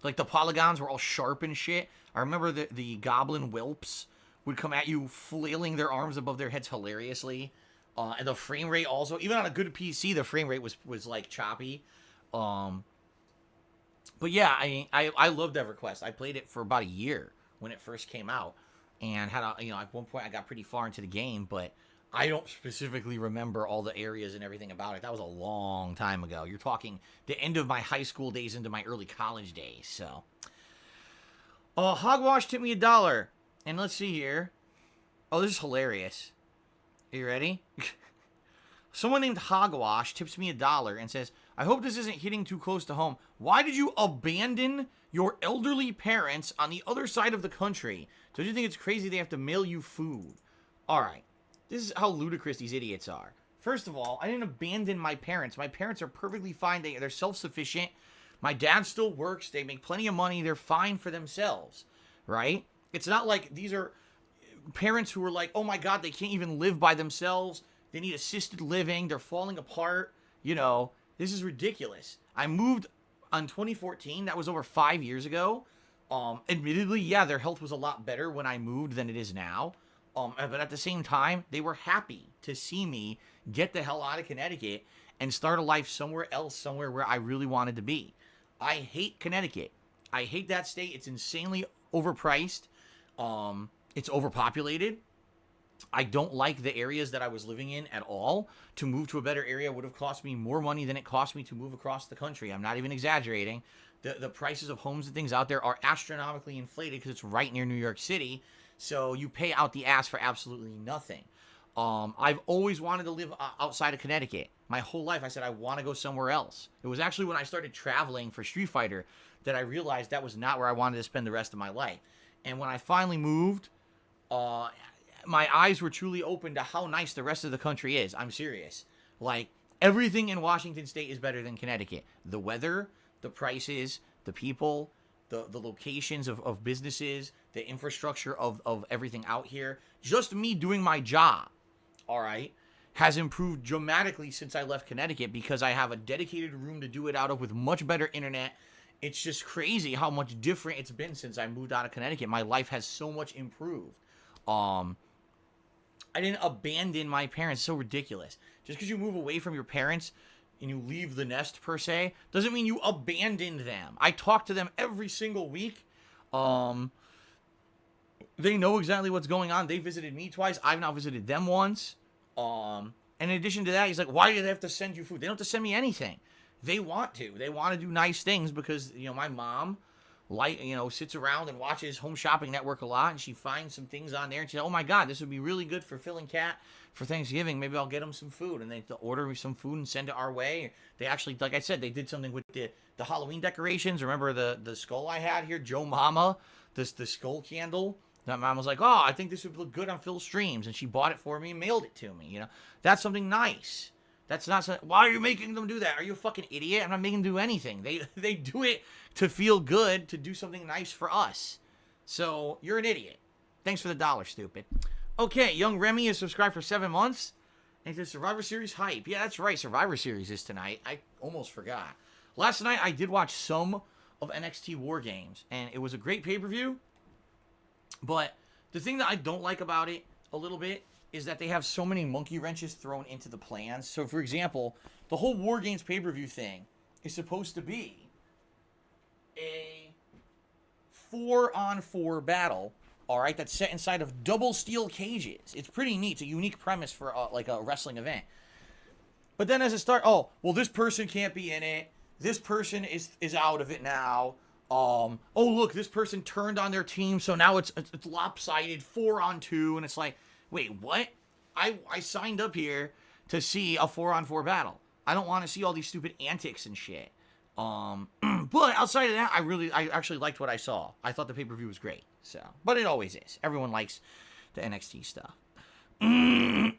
like the polygons were all sharp and shit. I remember the goblin whelps would come at you flailing their arms above their heads hilariously. And the frame rate also, even on a good PC, the frame rate was like choppy. But yeah, I loved EverQuest. I played it for about a year when it first came out, and had at one point I got pretty far into the game, but I don't specifically remember all the areas and everything about it. That was a long time ago. You're talking the end of my high school days into my early college days. So, Hogwash tipped me $1, and let's see here. Oh, this is hilarious. Are you ready? Someone named Hogwash tips me $1 and says, I hope this isn't hitting too close to home. Why did you abandon your elderly parents on the other side of the country? Don't you think it's crazy they have to mail you food? All right. This is how ludicrous these idiots are. First of all, I didn't abandon my parents. My parents are perfectly fine. They're self-sufficient. My dad still works. They make plenty of money. They're fine for themselves, right? It's not like these are parents who are like, oh my god, they can't even live by themselves. They need assisted living. They're falling apart. This is ridiculous. I moved on 2014. That was over 5 years ago. Admittedly, yeah, their health was a lot better when I moved than it is now. But at the same time, they were happy to see me get the hell out of Connecticut and start a life somewhere else, somewhere where I really wanted to be. I hate Connecticut. I hate that state. It's insanely overpriced. It's overpopulated. I don't like the areas that I was living in at all. To move to a better area would have cost me more money than it cost me to move across the country. I'm not even exaggerating. The prices of homes and things out there are astronomically inflated because it's right near New York City. So you pay out the ass for absolutely nothing. I've always wanted to live outside of Connecticut. My whole life I said I want to go somewhere else. It was actually when I started traveling for Street Fighter that I realized that was not where I wanted to spend the rest of my life. And when I finally moved, my eyes were truly open to how nice the rest of the country is. I'm serious. Like, everything in Washington State is better than Connecticut. The weather, the prices, the people, the locations of businesses, the infrastructure of everything out here. Just me doing my job, all right, has improved dramatically since I left Connecticut because I have a dedicated room to do it out of with much better internet. It's just crazy how much different it's been since I moved out of Connecticut. My life has so much improved. I didn't abandon my parents. It's so ridiculous. Just because you move away from your parents and you leave the nest, per se, doesn't mean you abandoned them. I talk to them every single week. They know exactly what's going on. They visited me twice. I've now visited them once. And in addition to that, he's like, why do they have to send you food? They don't have to send me anything. They want to. They want to do nice things because, my mom sits around and watches Home Shopping Network a lot, and she finds some things on there, and she's like, oh my god, this would be really good for Phil and Kat for Thanksgiving. Maybe I'll get them some food, and they order some food and send it our way. They actually, like I said, they did something with the Halloween decorations. Remember the skull I had here, Joe Mama, the skull candle. That mom was like, oh, I think this would look good on Phil's streams, and she bought it for me and mailed it to me. That's something nice. That's not something. Why are you making them do that? Are you a fucking idiot? I'm not making them do anything. They do it to feel good, to do something nice for us. So you're an idiot. Thanks for the $1, stupid. Okay, Young Remy is subscribed for 7 months. And he says Survivor Series hype. Yeah, that's right. Survivor Series is tonight. I almost forgot. Last night I did watch some of NXT Wargames, and it was a great pay-per-view. But the thing that I don't like about it a little bit is that they have so many monkey wrenches thrown into the plans. So, for example, the whole Wargames pay-per-view thing is supposed to be a 4-on-4 battle, all right, that's set inside of double steel cages. It's pretty neat. It's a unique premise for, like, a wrestling event. But then as it starts, oh, well, this person can't be in it. This person is out of it now. Oh, look, this person turned on their team, so now it's lopsided 4-on-2, and it's like, wait, what? I signed up here to see a 4-on-4 battle. I don't want to see all these stupid antics and shit. But outside of that, I actually liked what I saw. I thought the pay-per-view was great. So, but it always is. Everyone likes the NXT stuff. Then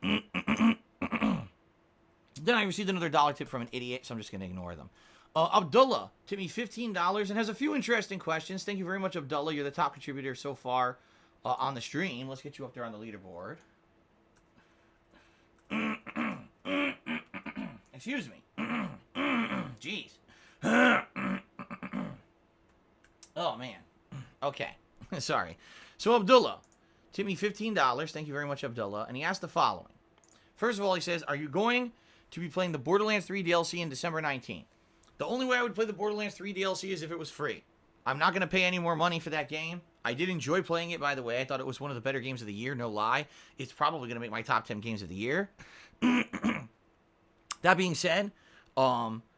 I received another $1 tip from an idiot, so I'm just going to ignore them. Abdullah tipped me $15 and has a few interesting questions. Thank you very much, Abdullah. You're the top contributor so far on the stream. Let's get you up there on the leaderboard. Excuse me. Jeez. Oh, man. Okay. Sorry. So, Abdullah tipped me $15. Thank you very much, Abdullah. And he asked the following. First of all, he says, are you going to be playing the Borderlands 3 DLC in December 19th? The only way I would play the Borderlands 3 DLC is if it was free. I'm not going to pay any more money for that game. I did enjoy playing it, by the way. I thought it was one of the better games of the year, no lie. It's probably going to make my top 10 games of the year. That being said,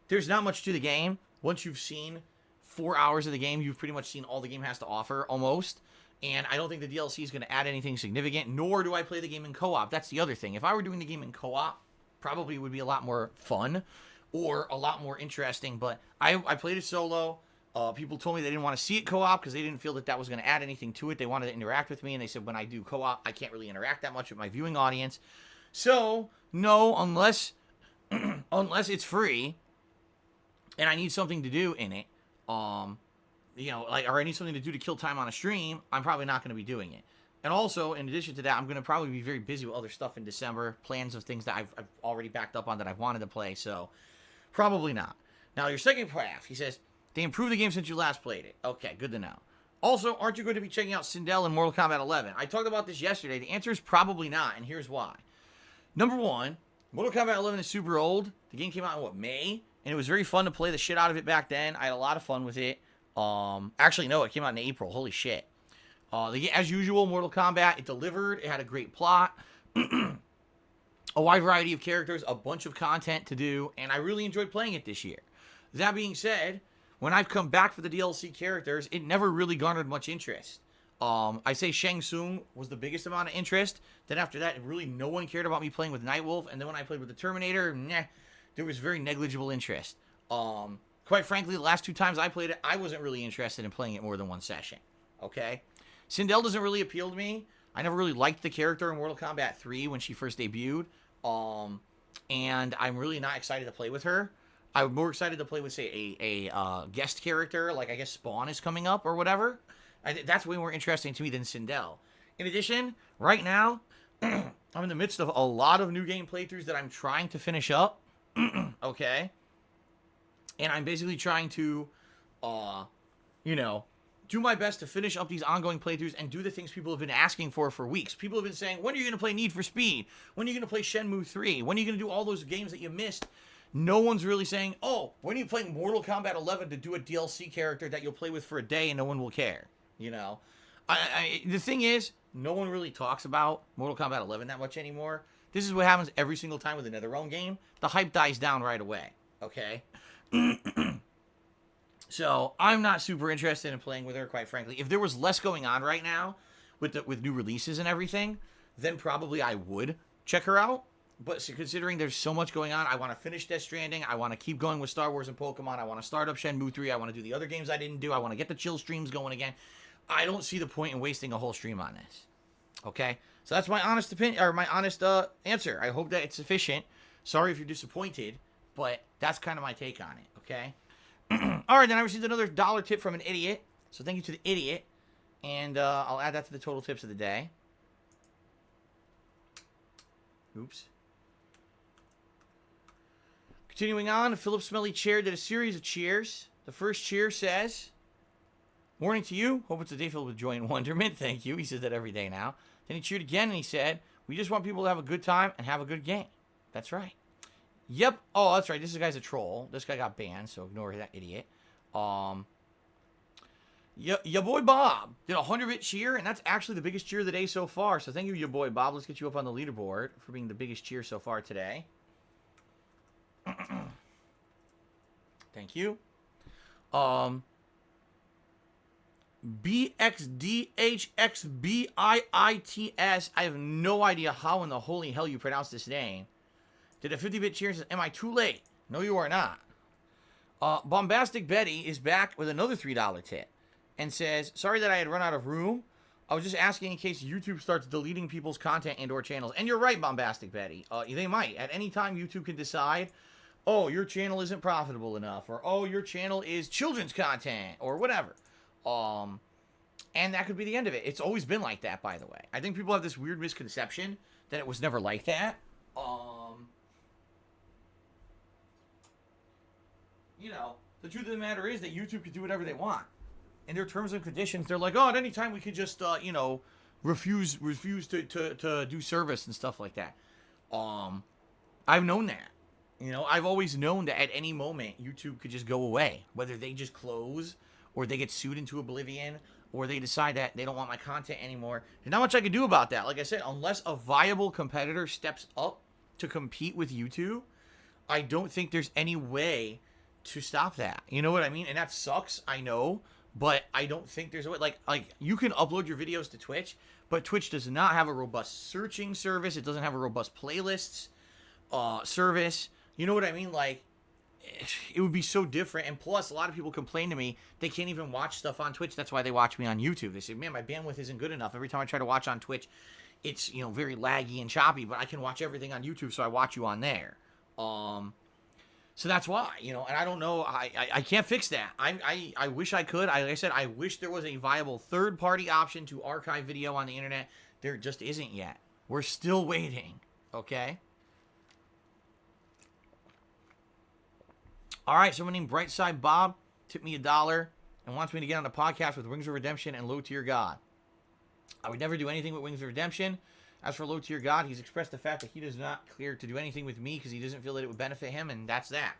there's not much to the game. Once you've seen 4 hours of the game, you've pretty much seen all the game has to offer, almost. And I don't think the DLC is going to add anything significant, nor do I play the game in co-op. That's the other thing. If I were doing the game in co-op, probably would be a lot more fun or a lot more interesting. But I played it solo. People told me they didn't want to see it co-op because they didn't feel that that was going to add anything to it. They wanted to interact with me, and they said when I do co-op, I can't really interact that much with my viewing audience. So, no, unless it's free and I need something to do in it, or I need something to do to kill time on a stream, I'm probably not going to be doing it. And also, in addition to that, I'm going to probably be very busy with other stuff in December, plans of things that I've already backed up on that I've wanted to play, so probably not. Now, your second paragraph, he says, they improved the game since you last played it. Okay, good to know. Also, aren't you going to be checking out Sindel in Mortal Kombat 11? I talked about this yesterday. The answer is probably not, and here's why. Number one, Mortal Kombat 11 is super old. The game came out in, May? And it was very fun to play the shit out of it back then. I had a lot of fun with it. Actually, no, it came out in April. Holy shit. As usual, Mortal Kombat, it delivered. It had a great plot. A wide variety of characters, a bunch of content to do, and I really enjoyed playing it this year. That being said, when I've come back for the DLC characters, it never really garnered much interest. I say Shang Tsung was the biggest amount of interest. Then after that, really no one cared about me playing with Nightwolf. And then when I played with the Terminator, there was very negligible interest. Quite frankly, the last 2 times I played it, I wasn't really interested in playing it more than one session. Okay? Sindel doesn't really appeal to me. I never really liked the character in Mortal Kombat 3 when she first debuted. And I'm really not excited to play with her. I'm more excited to play with, say, a guest character, like I guess Spawn is coming up or whatever. That's way more interesting to me than Sindel. In addition, right now, I'm in the midst of a lot of new game playthroughs that I'm trying to finish up. Okay? And I'm basically trying to, do my best to finish up these ongoing playthroughs and do the things people have been asking for weeks. People have been saying, when are you going to play Need for Speed? When are you going to play Shenmue 3? When are you going to do all those games that you missed? No one's really saying, oh, when are you playing Mortal Kombat 11 to do a DLC character that you'll play with for a day and no one will care? The thing is, no one really talks about Mortal Kombat 11 that much anymore. This is what happens every single time with a NetherRealm game. The hype dies down right away, okay? So I'm not super interested in playing with her, quite frankly. If there was less going on right now with new releases and everything, then probably I would check her out. But considering there's so much going on, I want to finish Death Stranding. I want to keep going with Star Wars and Pokemon. I want to start up Shenmue 3. I want to do the other games I didn't do. I want to get the chill streams going again. I don't see the point in wasting a whole stream on this. Okay? So that's my honest opinion, or my honest answer. I hope that it's sufficient. Sorry if you're disappointed, but that's kind of my take on it. Okay? All right, then I received another $1 tip from an idiot. So thank you to the idiot. And I'll add that to the total tips of the day. Oops. Continuing on, Philip Smelly Chair did a series of cheers. The first cheer says, "Morning to you. Hope it's a day filled with joy and wonderment." Thank you. He says that every day now. Then he cheered again and he said, "We just want people to have a good time and have a good game." That's right. Yep. Oh, that's right. This guy's a troll. This guy got banned, so ignore that idiot. Your boy Bob did a 100-bit cheer, and that's actually the biggest cheer of the day so far. So thank you, your boy Bob. Let's get you up on the leaderboard for being the biggest cheer so far today. Thank you. BXDHXBIITS. I have no idea how in the holy hell you pronounce this name. Did a 50-bit cheer and says, "Am I too late?" No, you are not. Bombastic Betty is back with another $3 tip and says, "Sorry that I had run out of room. I was just asking in case YouTube starts deleting people's content and or channels." And you're right, Bombastic Betty. They might. At any time, YouTube can decide, oh, your channel isn't profitable enough, or oh, your channel is children's content, or whatever. And that could be the end of it. It's always been like that, by the way. I think people have this weird misconception that it was never like that. You know, the truth of the matter is that YouTube could do whatever they want. In their terms and conditions, they're like, oh, at any time we could just, you know, refuse to do service and stuff like that. I've known that. You know, I've always known that at any moment, YouTube could just go away. Whether they just close, or they get sued into oblivion, or they decide that they don't want my content anymore. There's not much I can do about that. Like I said, unless a viable competitor steps up to compete with YouTube, I don't think there's any way to stop that. You know what I mean? And that sucks, I know, but I don't think there's a way. Like you can upload your videos to Twitch, but Twitch does not have a robust searching service. It doesn't have a robust playlists service. You know what I mean? Like, it would be so different. And plus, a lot of people complain to me they can't even watch stuff on Twitch. That's why they watch me on YouTube. They say, man, my bandwidth isn't good enough. Every time I try to watch on Twitch, it's, you know, very laggy and choppy, but I can watch everything on YouTube, so I watch you on there. So that's why, you know, and I don't know, I can't fix that. I wish I could. Like I said, I wish there was a viable third-party option to archive video on the internet. There just isn't yet. We're still waiting, okay? All right, someone named Brightside Bob tipped me $1 and wants me to get on a podcast with Wings of Redemption and Low Tier God. I would never do anything with Wings of Redemption. As for Low Tier God, he's expressed the fact that he does not clear to do anything with me because he doesn't feel that it would benefit him, and that's that.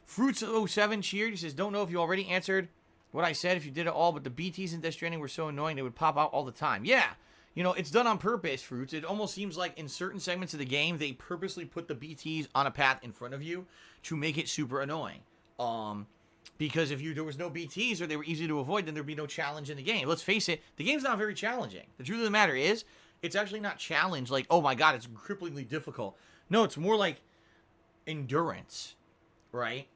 Fruits07 cheered. He says, "Don't know if you already answered what I said if you did it all, but the BTs in Death Stranding were so annoying they would pop out all the time." Yeah, you know, it's done on purpose, Fruits. It almost seems like in certain segments of the game, they purposely put the BTs on a path in front of you to make it super annoying. Because if there was no BTs or they were easy to avoid, then there'd be no challenge in the game. Let's face it, the game's not very challenging. The truth of the matter is, it's actually not challenge like, oh my god, it's cripplingly difficult. No, it's more like endurance, right?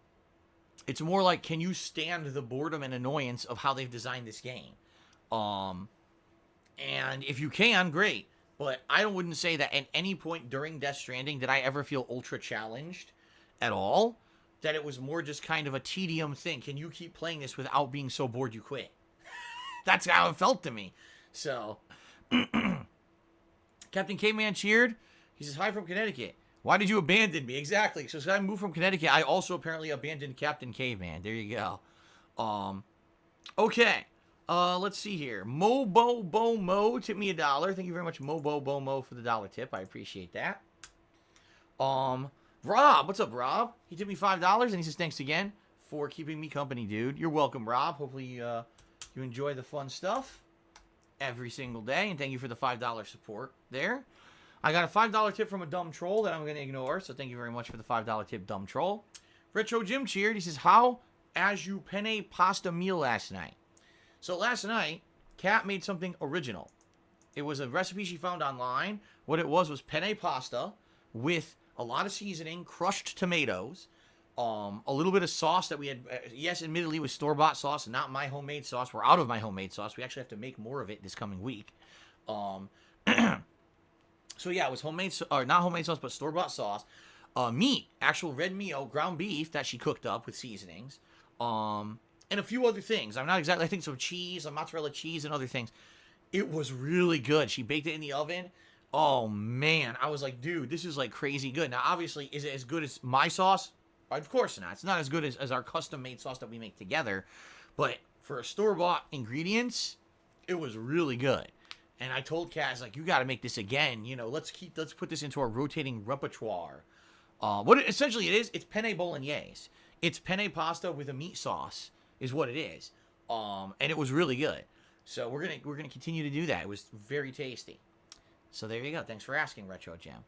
It's more like, can you stand the boredom and annoyance of how they've designed this game? And if you can, great. But I wouldn't say that at any point during Death Stranding did I ever feel ultra challenged at all. That it was more just kind of a tedium thing. Can you keep playing this without being so bored you quit? That's how it felt to me. So, Captain Caveman cheered. He says, "Hi from Connecticut. Why did you abandon me?" Exactly. So, as I moved from Connecticut, I also apparently abandoned Captain Caveman. There you go. Okay. Let's see here. Mobo Bo Mo tipped me $1. Thank you very much, Mobo Bo Mo, for the $1 tip. I appreciate that. Rob, what's up, Rob? He tipped me $5, and he says, "Thanks again for keeping me company, dude." You're welcome, Rob. Hopefully, you enjoy the fun stuff every single day, and thank you for the $5 support there. I got a $5 tip from a dumb troll that I'm going to ignore, so thank you very much for the $5 tip, dumb troll. Retro Jim cheered. He says, "How as you penne pasta meal last night. So last night, Kat made something original. It was a recipe she found online. What it was penne pasta with a lot of seasoning, crushed tomatoes, a little bit of sauce that we had. Yes, admittedly, it was store-bought sauce, not my homemade sauce. We're out of my homemade sauce. We actually have to make more of it this coming week. So yeah, it was homemade, or not homemade sauce, but store-bought sauce. Meat, actual red meat, ground beef that she cooked up with seasonings. And a few other things. I'm not exactly, I think some cheese, some mozzarella cheese and other things. It was really good. She baked it in the oven. Oh man, I was like, dude, this is like crazy good. Now, obviously, is it as good as my sauce? Of course not. It's not as good as our custom-made sauce that we make together. But for a store-bought ingredients, it was really good. And I told Kaz, like, you got to make this again. You know, let's put this into our rotating repertoire. Essentially it is, it's penne bolognese. It's penne pasta with a meat sauce, is what it is. And it was really good. So we're gonna continue to do that. It was very tasty. So there you go. Thanks for asking, Retro Jam.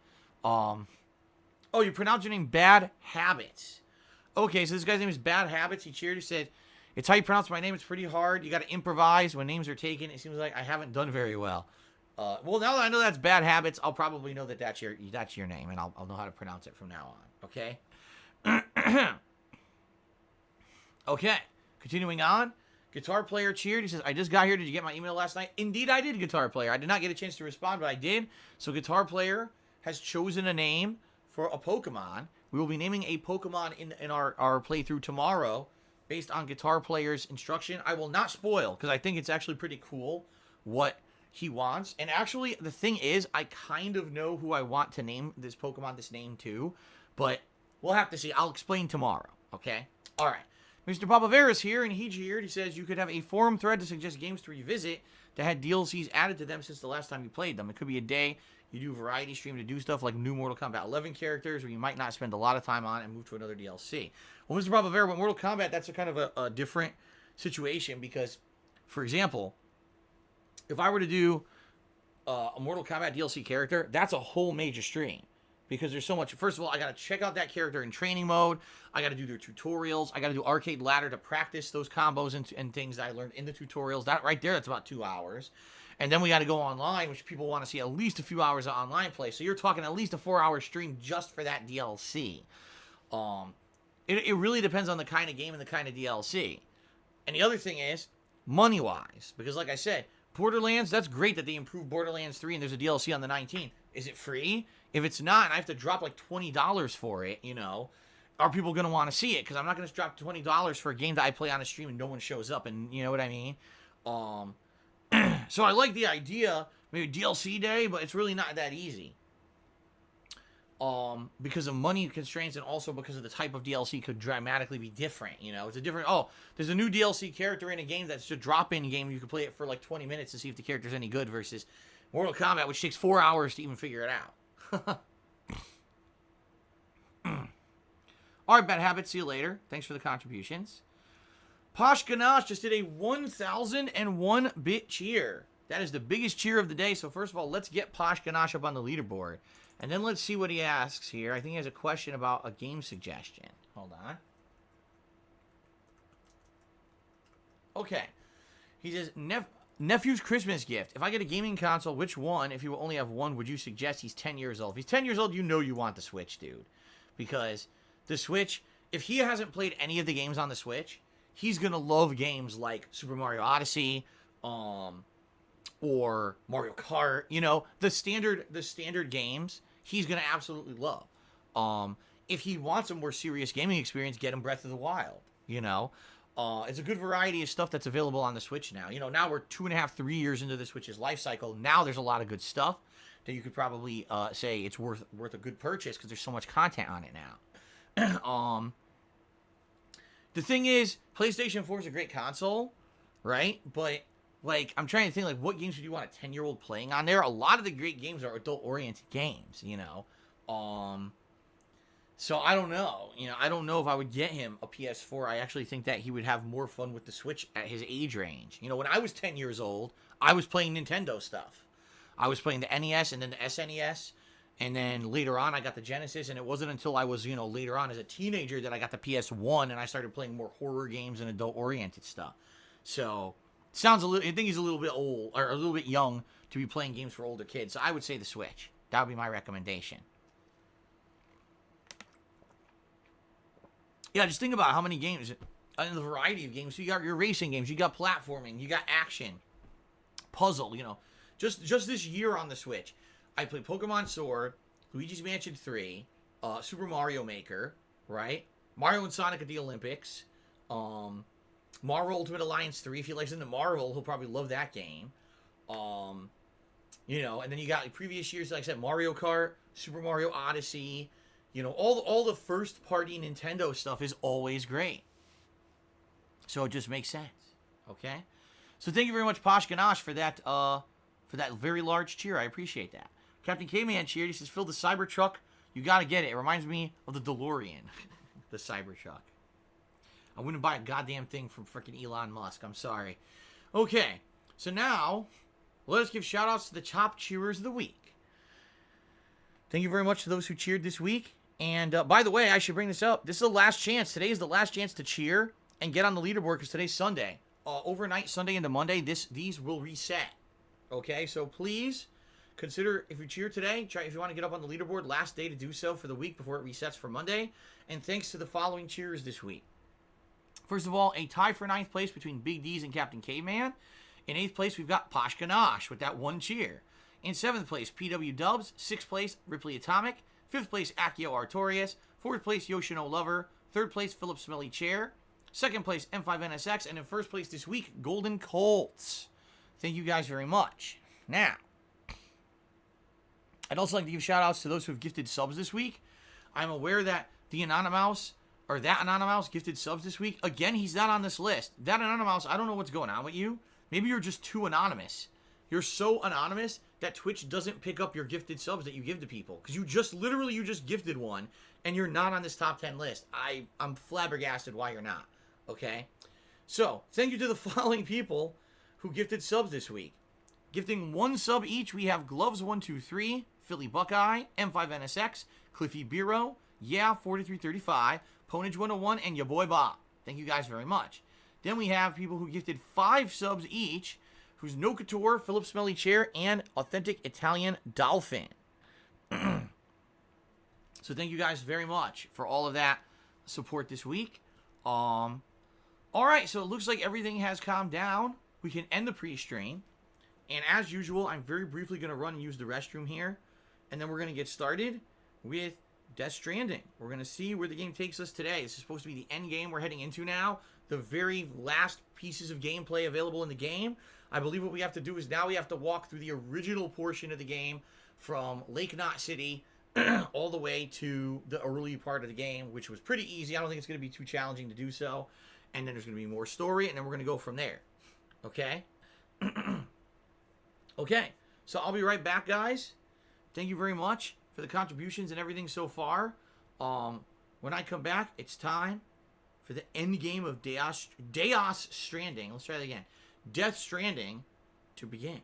Oh, you pronounced your name Bad Habits. Okay, so this guy's name is Bad Habits. He cheered. He said, "It's how you pronounce my name. It's pretty hard. You got to improvise when names are taken. It seems like I haven't done very well." Well, now that I know that's Bad Habits, I'll probably know that that's your name, and I'll know how to pronounce it from now on. Okay. Okay. Continuing on. Guitar Player cheered. He says, "I just got here. Did you get my email last night?" Indeed, I did, Guitar Player. I did not get a chance to respond, but I did. So Guitar Player has chosen a name for a Pokemon. We will be naming a Pokemon in our playthrough tomorrow based on Guitar Player's instruction. I will not spoil, because I think it's actually pretty cool what he wants. And actually, the thing is, I kind of know who I want to name this Pokemon this name to, but we'll have to see. I'll explain tomorrow, okay? All right. Mr. Papavera's here, and he cheered. He says you could have a forum thread to suggest games to revisit that had DLCs added to them since the last time you played them. It could be a day you do a variety stream to do stuff like new Mortal Kombat 11 characters where you might not spend a lot of time on and move to another DLC. Well, Mr. Papavera, with Mortal Kombat, that's a kind of a different situation because, for example, if I were to do a Mortal Kombat DLC character, that's a whole major stream. Because there's so much. First of all, I got to check out that character in training mode. I got to do their tutorials. I got to do arcade ladder to practice those combos and things that I learned in the tutorials. That right there, that's about 2 hours. And then we got to go online, which people want to see at least a few hours of online play. So you're talking at least a 4-hour stream just for that DLC. It really depends on the kind of game and the kind of DLC. And the other thing is, money-wise. Because like I said, Borderlands, that's great that they improved Borderlands 3 and there's a DLC on the 19th. Is it free? If it's not, and I have to drop like $20 for it, you know, are people going to want to see it? Because I'm not going to drop $20 for a game that I play on a stream and no one shows up, and you know what I mean? So I like the idea, maybe DLC day, but it's really not that easy. Because of money constraints and also because of the type of DLC could dramatically be different, you know? It's a different, there's a new DLC character in a game that's a drop-in game. You can play it for like 20 minutes to see if the character's any good versus Mortal Kombat, which takes 4 hours to even figure it out. Alright, Bad Habits, see you later. Thanks for the contributions. Posh Ganache just did a 1,001-bit cheer. That is the biggest cheer of the day. So first of all, let's get Posh Ganache up on the leaderboard. And then let's see what he asks here. I think he has a question about a game suggestion. Hold on. Okay. He says, Nephew's Christmas gift. If I get a gaming console, which one, if you only have one, would you suggest? He's 10 years old. If he's 10 years old, you know you want the Switch, dude. Because the Switch, if he hasn't played any of the games on the Switch, he's going to love games like Super Mario Odyssey, or Mario Kart. You know, the standard games, he's going to absolutely love. If he wants a more serious gaming experience, get him Breath of the Wild, you know. It's a good variety of stuff that's available on the Switch now. You know, now we're 2.5, 3 years into the Switch's life cycle. Now there's a lot of good stuff that you could probably say it's worth a good purchase because there's so much content on it now. The thing is, PlayStation 4 is a great console, right? But like, I'm trying to think, like, what games would you want a 10-year-old playing on there? A lot of the great games are adult-oriented games, you know. So I don't know. You know, I don't know if I would get him a PS4. I actually think that he would have more fun with the Switch at his age range. You know, when I was 10 years old, I was playing Nintendo stuff. I was playing the NES and then the SNES. And then later on, I got the Genesis, and it wasn't until I was, later on as a teenager that I got the PS1, and I started playing more horror games and adult-oriented stuff. So, I think he's a little bit old, or a little bit young to be playing games for older kids. So I would say the Switch. That would be my recommendation. Yeah, just think about how many games, and the variety of games. So you got your racing games, you got platforming, you got action, puzzle, Just this year on the Switch, I played Pokemon Sword, Luigi's Mansion 3, Super Mario Maker, right? Mario and Sonic at the Olympics, Marvel Ultimate Alliance 3. If he likes into Marvel, he'll probably love that game. And then you got previous years, like I said, Mario Kart, Super Mario Odyssey. All the first-party Nintendo stuff is always great. So it just makes sense, okay? So thank you very much, Posh Ganache, for that very large cheer. I appreciate that. Captain K-Man cheered. He says, "Phil, the Cybertruck, you gotta get it. It reminds me of the DeLorean." The Cybertruck. I wouldn't buy a goddamn thing from freaking Elon Musk. I'm sorry. Okay, so now let us give shout-outs to the top cheerers of the week. Thank you very much to those who cheered this week. And by the way, I should bring this up. This is the last chance. Today is the last chance to cheer and get on the leaderboard because today's Sunday. Overnight, Sunday into Monday, these will reset. Okay, so please consider, if you cheer today, if you want to get up on the leaderboard, last day to do so for the week before it resets for Monday. And thanks to the following cheers this week. First of all, a tie for 9th place between Big D's and Captain K-Man. In 8th place, we've got Posh Ganache with that one cheer. In 7th place, PW Dubs. 6th place, Ripley Atomic. 5th place, Akio Artorias. 4th place, Yoshino Lover. 3rd place, Philip Smelly Chair. 2nd place, M5NSX. And in 1st place this week, Golden Colts. Thank you guys very much. Now, I'd also like to give shout-outs to those who have gifted subs this week. I'm aware that that Anonymous gifted subs this week. Again, he's not on this list. That Anonymous, I don't know what's going on with you. Maybe you're just too anonymous. You're so anonymous that Twitch doesn't pick up your gifted subs that you give to people. Because you just gifted one, and you're not on this top 10 list. I'm flabbergasted why you're not. Okay? So, thank you to the following people who gifted subs this week. Gifting one sub each, we have Gloves123, Philly Buckeye, M5NSX, Cliffy Bureau, Yeah 4335, Ponage 101, and your boy Bob. Thank you guys very much. Then we have people who gifted 5 subs each, who's No Couture, Philip Smelly Chair, and Authentic Italian Dolphin. So thank you guys very much for all of that support this week. All right, so it looks like everything has calmed down. We can end the pre-stream. And as usual, I'm very briefly going to run and use the restroom here. And then we're going to get started with Death Stranding. We're going to see where the game takes us today. This is supposed to be the end game we're heading into now. The very last pieces of gameplay available in the game. I believe what we have to do is now we have to walk through the original portion of the game from Lake Knot City all the way to the early part of the game, which was pretty easy. I don't think it's going to be too challenging to do so. And then there's going to be more story, and then we're going to go from there. Okay? Okay, so I'll be right back, guys. Thank you very much for the contributions and everything so far. When I come back, it's time for the end game of Death Stranding. Let's try that again. Death Stranding to begin.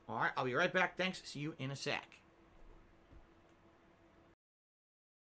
All right, I'll be right back. Thanks. See you in a sec.